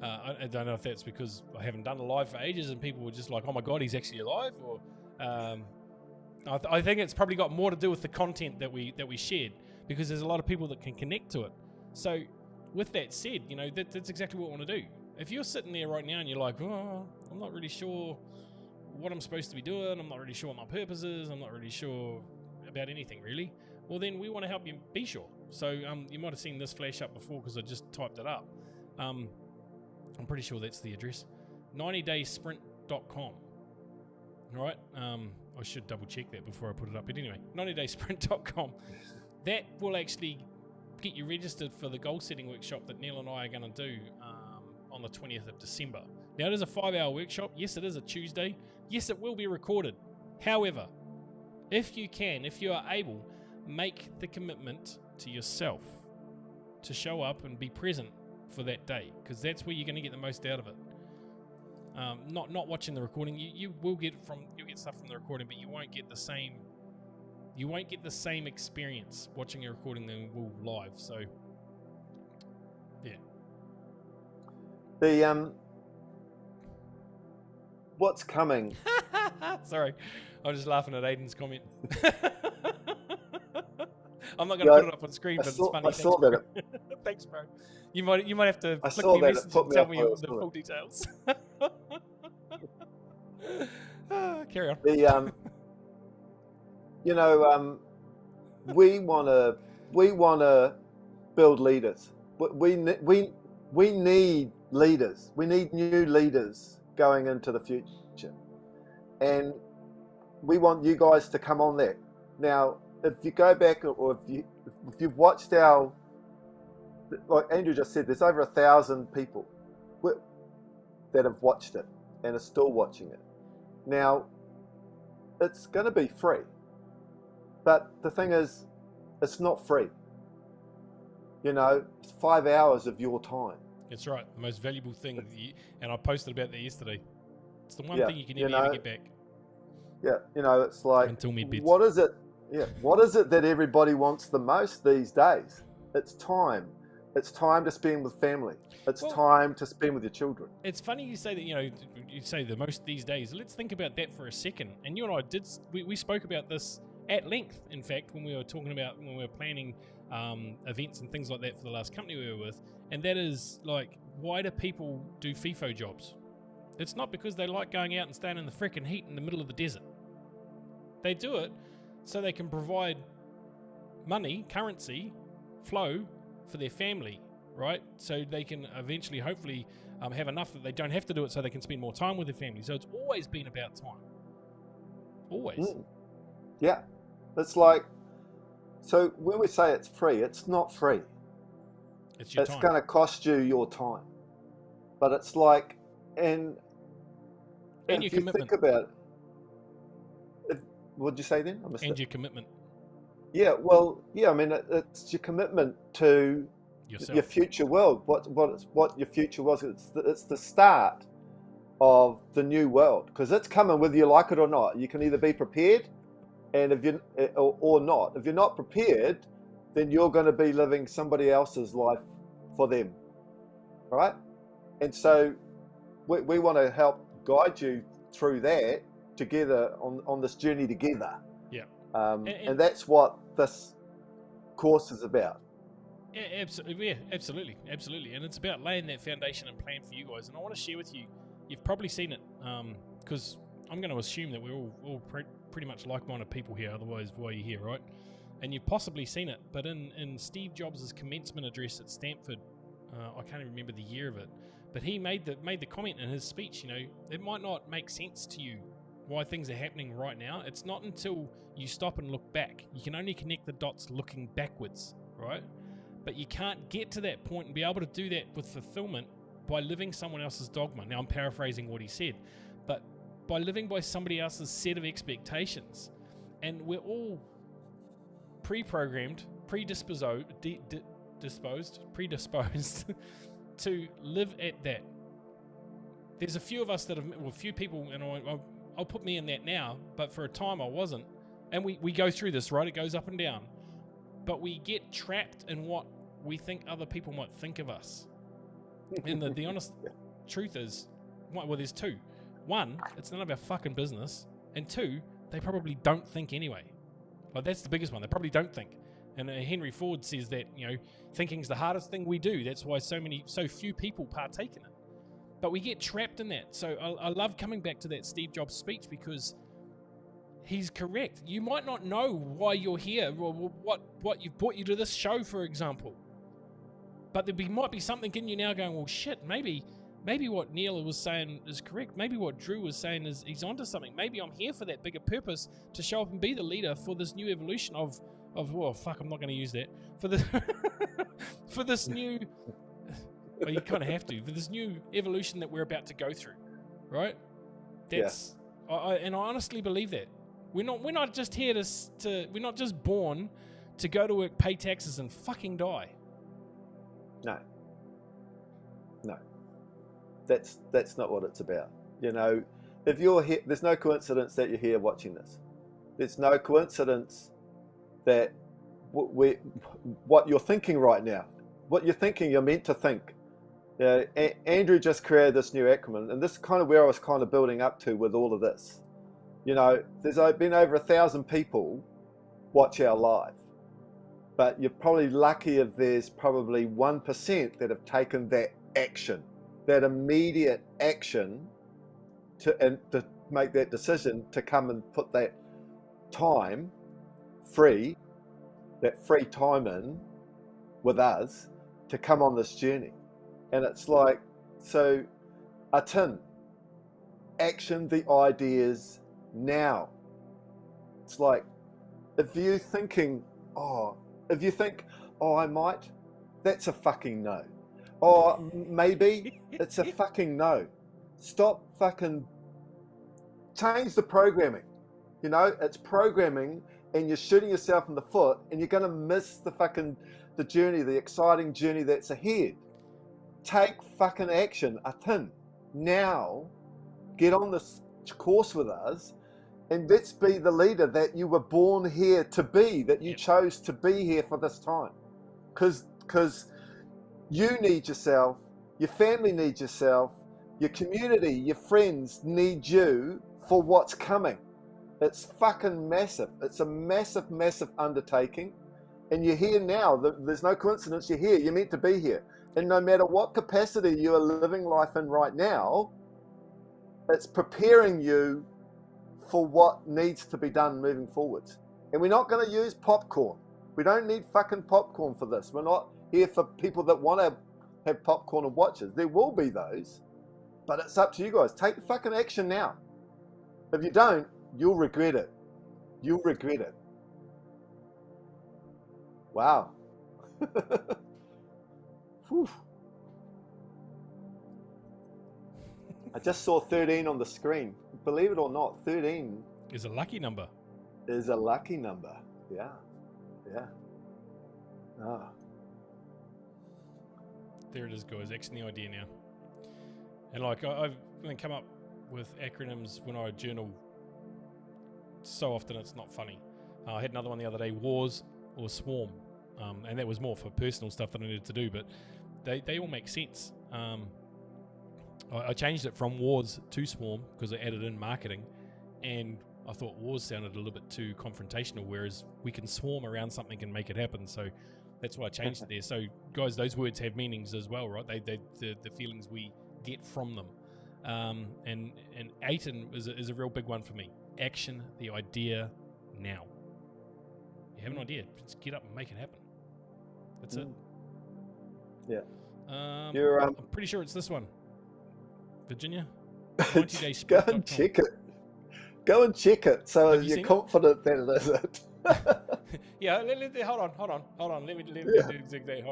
I don't know if that's because I haven't done a live for ages, and people were just like, "Oh my God, he's actually alive," or I think it's probably got more to do with the content that we shared, because there's a lot of people that can connect to it. So with that said, that's exactly what we want to do. If you're sitting there right now and you're like, "Oh, I'm not really sure what I'm supposed to be doing, I'm not really sure what my purpose is, I'm not really sure about anything really," well then we want to help you be sure. So you might have seen this flash up before because I just typed it up. I'm pretty sure that's the address. 90daysprint.com. All right. I should double check that before I put it up. But anyway, 90daysprint.com. That will actually get you registered for the goal setting workshop that Neil and I are going to do on the 20th of December. Now, it is a 5-hour workshop. Yes, it is a Tuesday. Yes, it will be recorded. However, if you are able, make the commitment to yourself to show up and be present for that day, because that's where you're going to get the most out of it. Not watching the recording. You will get stuff from the recording, but you won't get the same experience watching a recording than will live. So yeah. The what's coming? Sorry, I was just laughing at Aiden's comment. I'm not going to put it up on screen, but it's funny. I saw that. Thanks, bro. You might have to flick me a message and tell me the full details. Carry on. We want to build leaders. We need leaders. We need new leaders going into the future, and we want you guys to come on that. Now, if you go back, or if you've watched like Andrew just said, there's over 1,000 people that have watched it and are still watching it. Now, it's going to be free, but the thing is, it's not free. It's 5 hours of your time. That's right. The most valuable thing, and I posted about that yesterday. It's the one thing you can never ever get back. Yeah, it's like, until mid-bits. What is it? Yeah, what is it that everybody wants the most these days? It's time. It's time to spend with family. It's time to spend with your children. It's funny you say that, you say the most these days. Let's think about that for a second. And you and I we spoke about this at length, in fact, when we were talking about, when we were planning events and things like that for the last company we were with, and that is like, why do people do FIFO jobs? It's not because they like going out and staying in the frickin' heat in the middle of the desert. They do it so they can provide money, currency, flow for their family, right? So they can eventually, hopefully, have enough that they don't have to do it, so they can spend more time with their family. So it's always been about time. Always. Yeah. It's like, so when we say it's free, it's not free. It's your time. It's going to cost you your time. But it's like, and your if you commitment. think about it, what'd you say then? I missed and it. your commitment. Yeah, well, yeah, I mean, it's your commitment to Yourself. your future world. What your future was. It's the start of the new world, because it's coming whether you like it or not. You can either be prepared, and if you or not. If you're not prepared, then you're going to be living somebody else's life for them, right? And so we want to help guide you through that together on this journey together. Yeah. And that's what this course is about. Yeah, absolutely. And it's about laying that foundation and plan for you guys. And I want to share with you, you've probably seen it, because I'm going to assume that we're all pretty much like-minded people here, otherwise why are you here, right? And you've possibly seen it, but in Steve Jobs' commencement address at Stanford, I can't even remember the year of it, but he made the comment in his speech, it might not make sense to you why things are happening right now. It's not until you stop and look back. You can only connect the dots looking backwards, right? But you can't get to that point and be able to do that with fulfillment by living someone else's dogma. Now, I'm paraphrasing what he said, but by living by somebody else's set of expectations. And we're all predisposed to live at that. There's a few of us that have, well, few people, and I'll put me in that now, but for a time I wasn't. And we go through this, right? It goes up and down. But we get trapped in what we think other people might think of us. And the honest truth is, well, there's two. One, it's none of our fucking business. And two, they probably don't think anyway. Like, that's the biggest one. They probably don't think. And Henry Ford says that, thinking's the hardest thing we do. That's why so few people partake in it. But we get trapped in that. So I love coming back to that Steve Jobs speech, because he's correct. You might not know why you're here, or what you've brought you to this show, for example. But there might be something in you now going, well, shit, maybe what Neil was saying is correct. Maybe what Drew was saying is he's onto something. Maybe I'm here for that bigger purpose, to show up and be the leader for this new evolution of well, fuck, I'm not going to use that. For this new, well, you kind of have to, for this new evolution that we're about to go through, right? That's, yeah. I honestly believe that. We're not just here to we're not just born to go to work, pay taxes, and fucking die. No. That's not what it's about. If you're here, there's no coincidence that you're here watching this. There's no coincidence that what you're thinking right now, what you're thinking, you're meant to think. Andrew just created this new acronym, and this is kind of where I was kind of building up to with all of this. There's been over 1,000 people watch our live, but you're probably lucky if there's probably 1% that have taken that action, that immediate action to make that decision to come and put that time free, that free time in with us to come on this journey. And it's like, so Atin, action the ideas now. It's like, if you think, I might, that's a fucking no. Or maybe, it's a fucking no. Stop fucking, change the programming. It's programming, and you're shooting yourself in the foot, and you're going to miss the journey, the exciting journey that's ahead. Take fucking action, Atin. Now, get on this course with us, and let's be the leader that you were born here to be, that you chose to be here for this time. Because you need yourself, your family needs yourself, your community, your friends need you for what's coming. It's fucking massive. It's a massive, massive undertaking. and you're here now. There's no coincidence you're here. You're meant to be here. And no matter what capacity you are living life in right now, it's preparing you for what needs to be done moving forwards. And we're not going to use popcorn. We don't need fucking popcorn for this. We're not here for people that want to have popcorn and watches. There will be those, but it's up to you guys. Take fucking action now. If you don't, you'll regret it. You'll regret it. Wow. Whew. I just saw 13 on the screen. Believe it or not, 13 is a lucky number. Is a lucky number. Yeah. Yeah. Ah. There it is, guys. Action the idea now. And like I've come up with acronyms when I journal. So often it's not funny. I had another one the other day, WARS or SWARM. And that was more for personal stuff that I needed to do, but they all make sense. I changed it from WARS to SWARM because I added in marketing, and I thought WARS sounded a little bit too confrontational, whereas we can swarm around something and make it happen. So that's why I changed it there. So guys, those words have meanings as well, right? The feelings we get from them. And ATON is a real big one for me. Action the idea now. You have an idea, just get up and make it happen. That's it. Yeah. I'm pretty sure it's this one. Virginia. 90 days. Go and check it. Go and check it. So you're confident that it is it. Yeah. Hold on. Let me do exactly.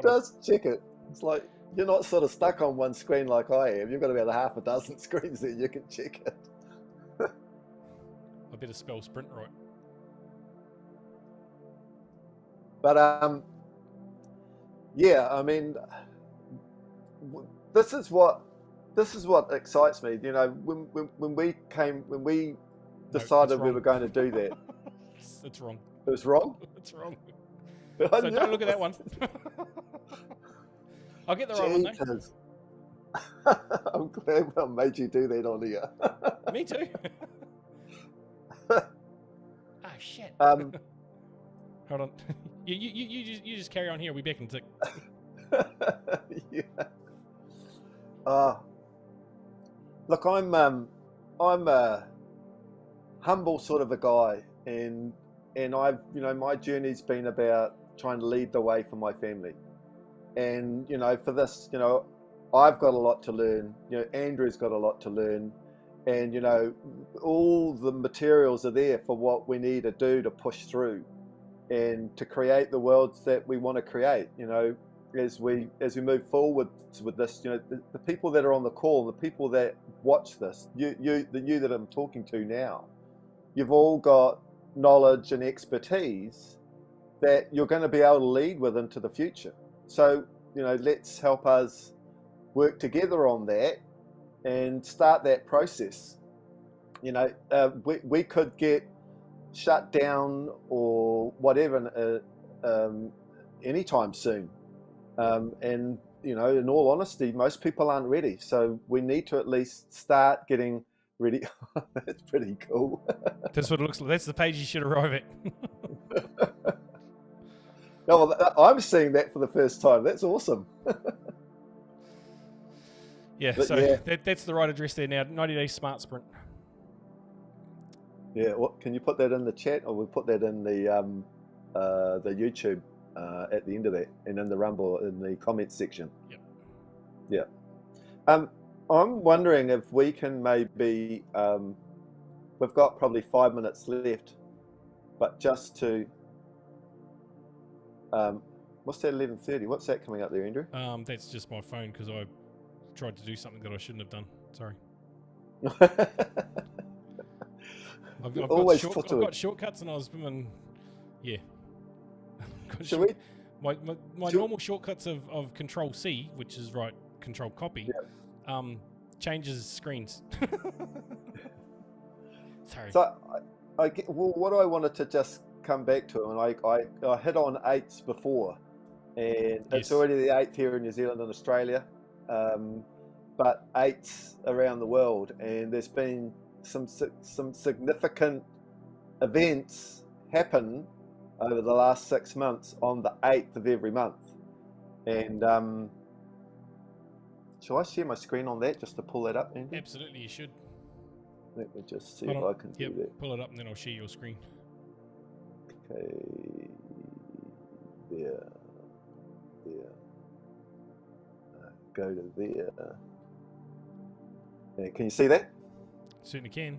Just check it. It's like you're not sort of stuck on one screen like I am. You've got about half a dozen screens that you can check it. I better spell sprint right. But yeah, I mean, this is what excites me. You know, when we decided we were going to do that. It's wrong. It was wrong. It's wrong. So don't look at that one. I'll get the right one though. I'm glad I made you do that on here. Me too. Shit. Hold on. You just carry on here. We'll be back in a tick. Yeah. Look, I'm a humble sort of a guy, and I've my journey's been about trying to lead the way for my family, and for this, I've got a lot to learn. Andrew's got a lot to learn, and all the materials are there for what we need to do to push through, and to create the worlds that we want to create. As we move forward with this, the people that are on the call, the people that watch this, you that I'm talking to now, you've all got knowledge and expertise that you're going to be able to lead with into the future. So, let's help us work together on that and start that process. We could get shut down or whatever anytime soon. And in all honesty, most people aren't ready. So we need to at least start getting ready. That's pretty cool. That's what it looks like. That's the page you should arrive at. No, well, I'm seeing that for the first time. That's awesome. Yeah, but so yeah. That's the right address there now. 90 Days Smart Sprint. Yeah, can you put that in the chat, or we'll put that in the YouTube at the end of that, and in the Rumble in the comments section. Yep. Yeah. I'm wondering if we can maybe, we've got probably 5 minutes left, but just to, what's that, 11:30? What's that coming up there, Andrew? That's just my phone because I tried to do something that I shouldn't have done. Sorry. I've got shortcuts, and I was yeah. My normal shortcuts of Control C, which is right, Control Copy, changes screens. Sorry. So what I wanted to just come back to, and I hit on 8s before, and it's already the 8th here in New Zealand and Australia, but 8s around the world, and there's been some significant events happen over the last 6 months on the 8th of every month. And shall I share my screen on that just to pull that up, Andy? Absolutely, you should. Let me just see Hold if on. I can do that. Pull it up and then I'll share your screen. Okay, there. Go to there. Yeah, can you see that? Certainly can.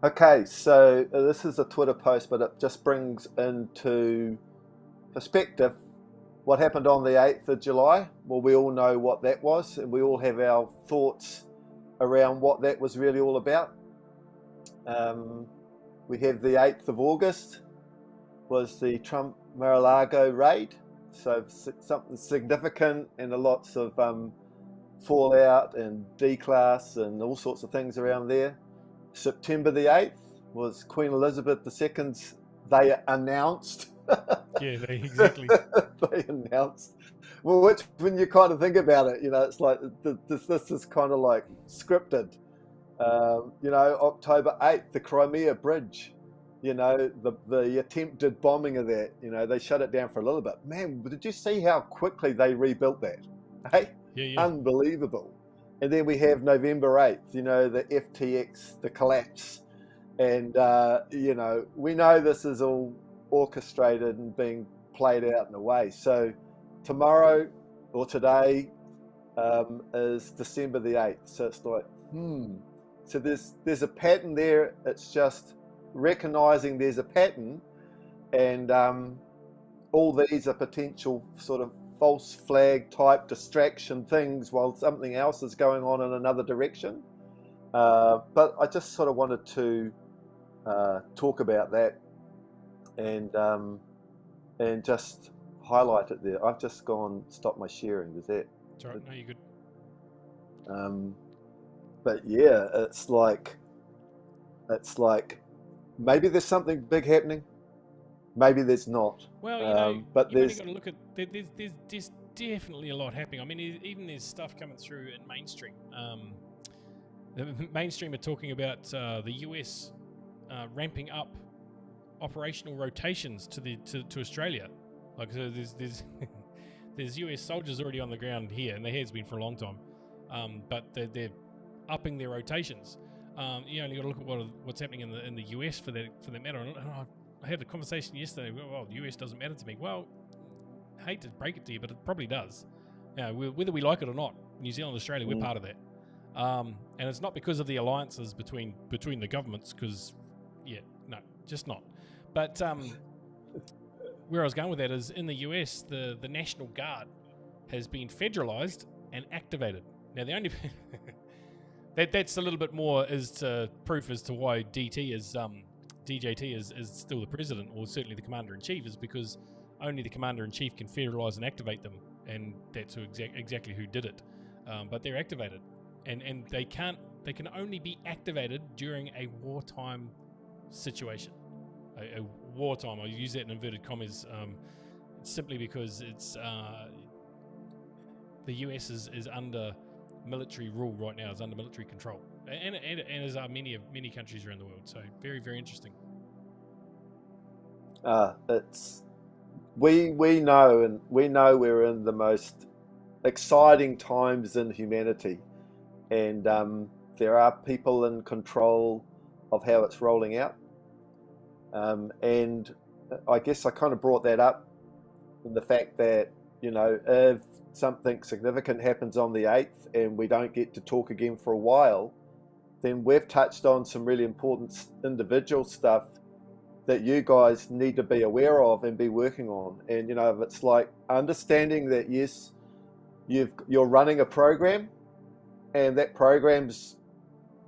Okay, so this is a Twitter post, but it just brings into perspective what happened on the 8th of July. Well, we all know what that was, and we all have our thoughts around what that was really all about. We have the 8th of August was the Trump Mar-a-Lago raid, so something significant and lots of fallout and D-class and all sorts of things around there. September the 8th was Queen Elizabeth II's, they announced. Yeah, exactly. They announced. Well, which, when you kind of think about it, it's like this is kind of like scripted. October 8th, the Crimea Bridge, the attempted bombing of that, they shut it down for a little bit. Man, did you see how quickly they rebuilt that? Hey? Yeah. Unbelievable. And then we have November 8th, the FTX, the collapse. And, we know this is all orchestrated and being played out in a way. So tomorrow or today is December the 8th. So it's like, So there's a pattern there. It's just recognizing there's a pattern, and all these are potential sort of false flag type distraction things while something else is going on in another direction. But I just sort of wanted to talk about that and just highlight it there. I've just stop my sharing. Does that? It's all right. No, you're good. But yeah, it's like maybe there's something big happening, maybe there's not. Well, but you've only got to look at there's definitely a lot happening. I mean, even there's stuff coming through in mainstream. The mainstream are talking about the US ramping up operational rotations to Australia. Like, so there's there's US soldiers already on the ground here, and there has been for a long time. But they're upping their rotations. You only got to look at what's happening in the US for that matter. And I had a conversation yesterday. Well, the US doesn't matter to me. Well, I hate to break it to you, but it probably does. Whether we like it or not, New Zealand and Australia, we're part of that. And it's not because of the alliances between the governments, because, no, just not. But where I was going with that is, in the US, the National Guard has been federalized and activated. Now, the only that's a little bit more as proof as to why DJT is still the president, or certainly the commander-in-chief, is because only the commander-in-chief can federalize and activate them, and that's exactly who did it. But they're activated, and they can only be activated during a wartime situation. A wartime, I use that in inverted commas, simply because it's the US is under military rule right now, is under military control, and as are many countries around the world. So very, very interesting. We know we're in the most exciting times in humanity, and there are people in control of how it's rolling out. And I guess I kind of brought that up in the fact that, if something significant happens on the 8th and we don't get to talk again for a while, then we've touched on some really important individual stuff that you guys need to be aware of and be working on. And, it's like understanding that, yes, you're running a program, and that program's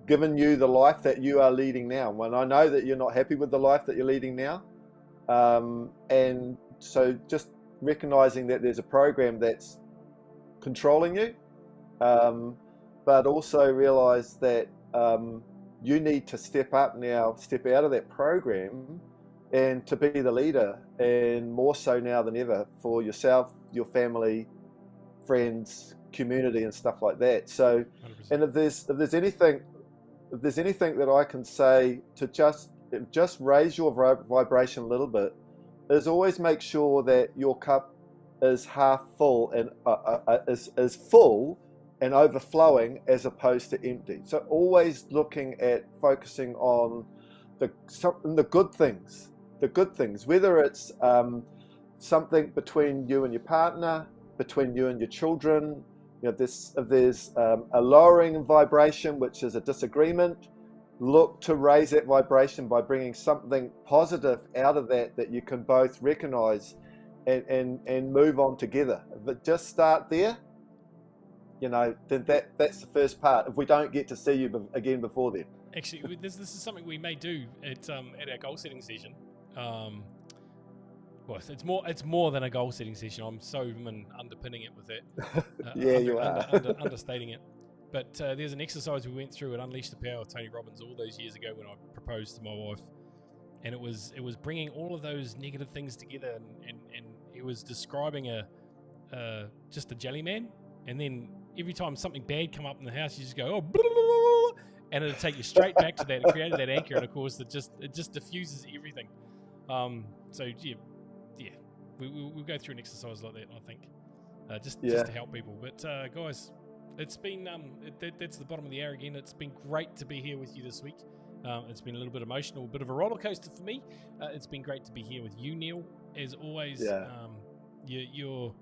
given you the life that you are leading now. When I know that you're not happy with the life that you're leading now, and so just recognizing that there's a program that's controlling you, but also realize that you need to step up now, step out of that program, and to be the leader, and more so now than ever, for yourself, your family, friends, community, and stuff like that. So 100%. And if there's anything that I can say to just raise your vibration a little bit, is always make sure that your cup is half full and is full and overflowing as opposed to empty. So always looking at focusing on the good things, whether it's something between you and your partner, between you and your children. You know, if there's a lowering in vibration, which is a disagreement, look to raise that vibration by bringing something positive out of that you can both recognize and move on together. But just start there, you know, then that's the first part. If we don't get to see you again before then. Actually, this is something we may do at our goal setting session. Well, it's more than a goal setting session. I'm so underpinning it with that. Yeah, you are. Understating it. But there's an exercise we went through at Unleash the Power of Tony Robbins all those years ago when I proposed to my wife, and it was bringing all of those negative things together, and it was describing just a jelly man, and then every time something bad come up in the house, you just go, oh, blah, blah, blah, and it'll take you straight back to that. It created that anchor, and of course, it just diffuses everything. So yeah, we'll go through an exercise like that, I think, just to help people. But guys, it's been that's the bottom of the hour again. It's been great to be here with you this week. It's been a little bit emotional, a bit of a roller coaster for me. It's been great to be here with you, Neil, as always. Your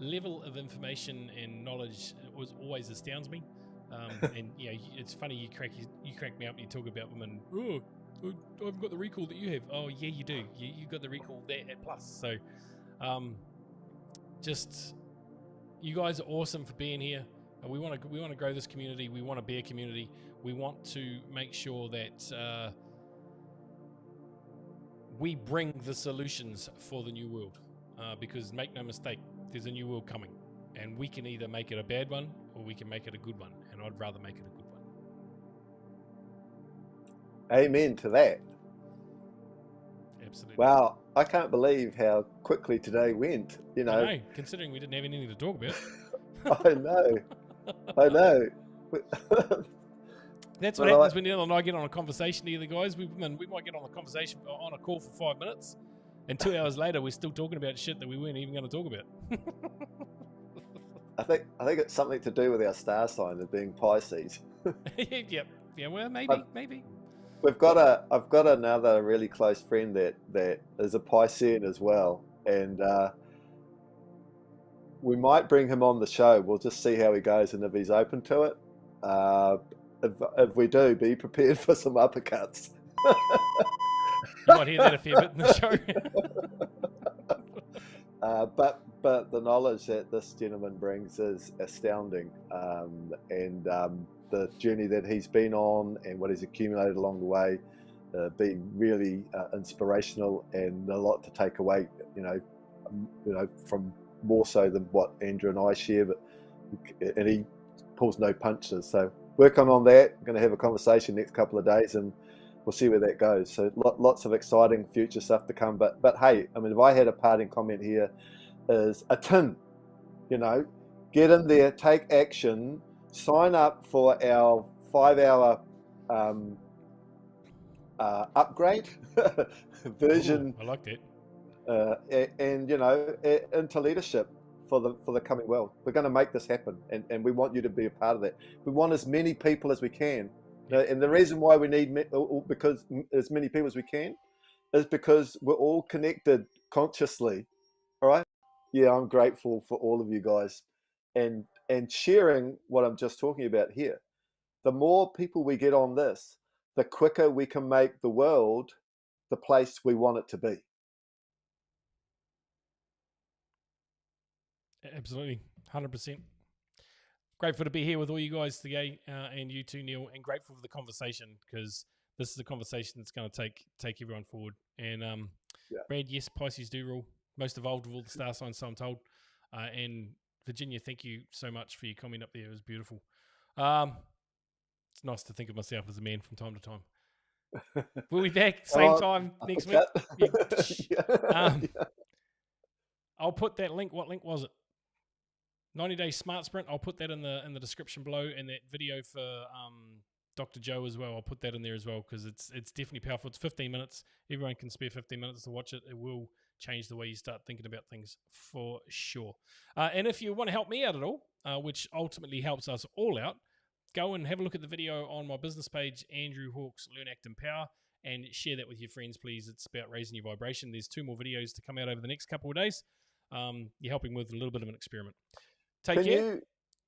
level of information and knowledge always astounds me. And you know, it's funny, you crack me up. You talk about women. Oh, I've got the recall that you have. Oh yeah, you do. You got the recall there at plus. So, just you guys are awesome for being here. We want to grow this community. We want to be a community. We want to make sure that we bring the solutions for the new world. Because make no mistake, there's a new world coming, and we can either make it a bad one or we can make it a good one. And I'd rather make it a good one. Amen to that. Absolutely. Wow, I can't believe how quickly today went. You know, I know, considering we didn't have anything to talk about. I know. That's what happens when Neil and I get on a conversation together, guys. We might get on a conversation on a call for 5 minutes, and 2 hours later we're still talking about shit that we weren't even going to talk about. I think it's something to do with our star sign of being Pisces. Yep. Yeah. Well, maybe. I've got another really close friend that is a Piscean as well, and we might bring him on the show. We'll just see how he goes and if he's open to it. If we do, be prepared for some uppercuts. You might hear that a fair bit in the show. But the knowledge that this gentleman brings is astounding, and the journey that he's been on and what he's accumulated along the way, be really inspirational and a lot to take away. You know, from more so than what Andrew and I share, and he pulls no punches. So working on that. I'm going to have a conversation next couple of days, and we'll see where that goes. So lots of exciting future stuff to come. But hey, I mean, if I had a parting comment here, is a tin. You know, get in there, take action, sign up for our 5-hour upgrade version. Ooh, I like that. And you know, into leadership for the coming world. We're going to make this happen, and we want you to be a part of that. We want as many people as we can. And the reason why we need because as many people as we can is because we're all connected consciously. All right. Yeah, I'm grateful for all of you guys and sharing what I'm just talking about here. The more people we get on this, the quicker we can make the world the place we want it to be. Absolutely, 100%. Grateful to be here with all you guys today, and you too, Neil, and grateful for the conversation, because this is a conversation that's going to take everyone forward. And Brad, yes, Pisces do rule. Most evolved of all the star signs, so I'm told. And Virginia, thank you so much for your comment up there. It was beautiful. It's nice to think of myself as a man from time to time. We'll be back same time next week. I'll put that link. What link was it? 90 Day Smart Sprint. I'll put that in the description below, and that video for Dr. Joe as well. I'll put that in there as well because it's definitely powerful. It's 15 minutes. Everyone can spare 15 minutes to watch it. It will change the way you start thinking about things for sure. And if you want to help me out at all, which ultimately helps us all out, go and have a look at the video on my business page, Andrew Hawkes Learn, Act, Empower, and share that with your friends, please. It's about raising your vibration. There's 2 more videos to come out over the next couple of days. You're helping with a little bit of an experiment. Take care.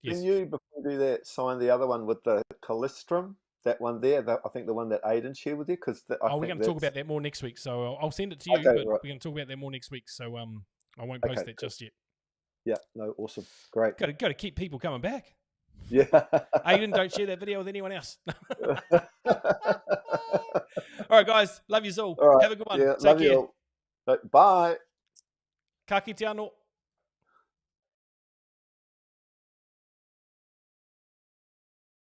Can you, before you do that, sign the other one with the colostrum? That one there, I think the one that Aidan shared with you, because we're going to talk about that more next week. So I'll send it to you, okay, but right. we're going to talk about that more next week. So I won't post that just yet. Yeah, no, awesome, great. Got to keep people coming back. Yeah. Aidan, don't share that video with anyone else. All right, guys, love you all. All right. Have a good one. Yeah, Take love care. you all. Bye. Ka kite anō.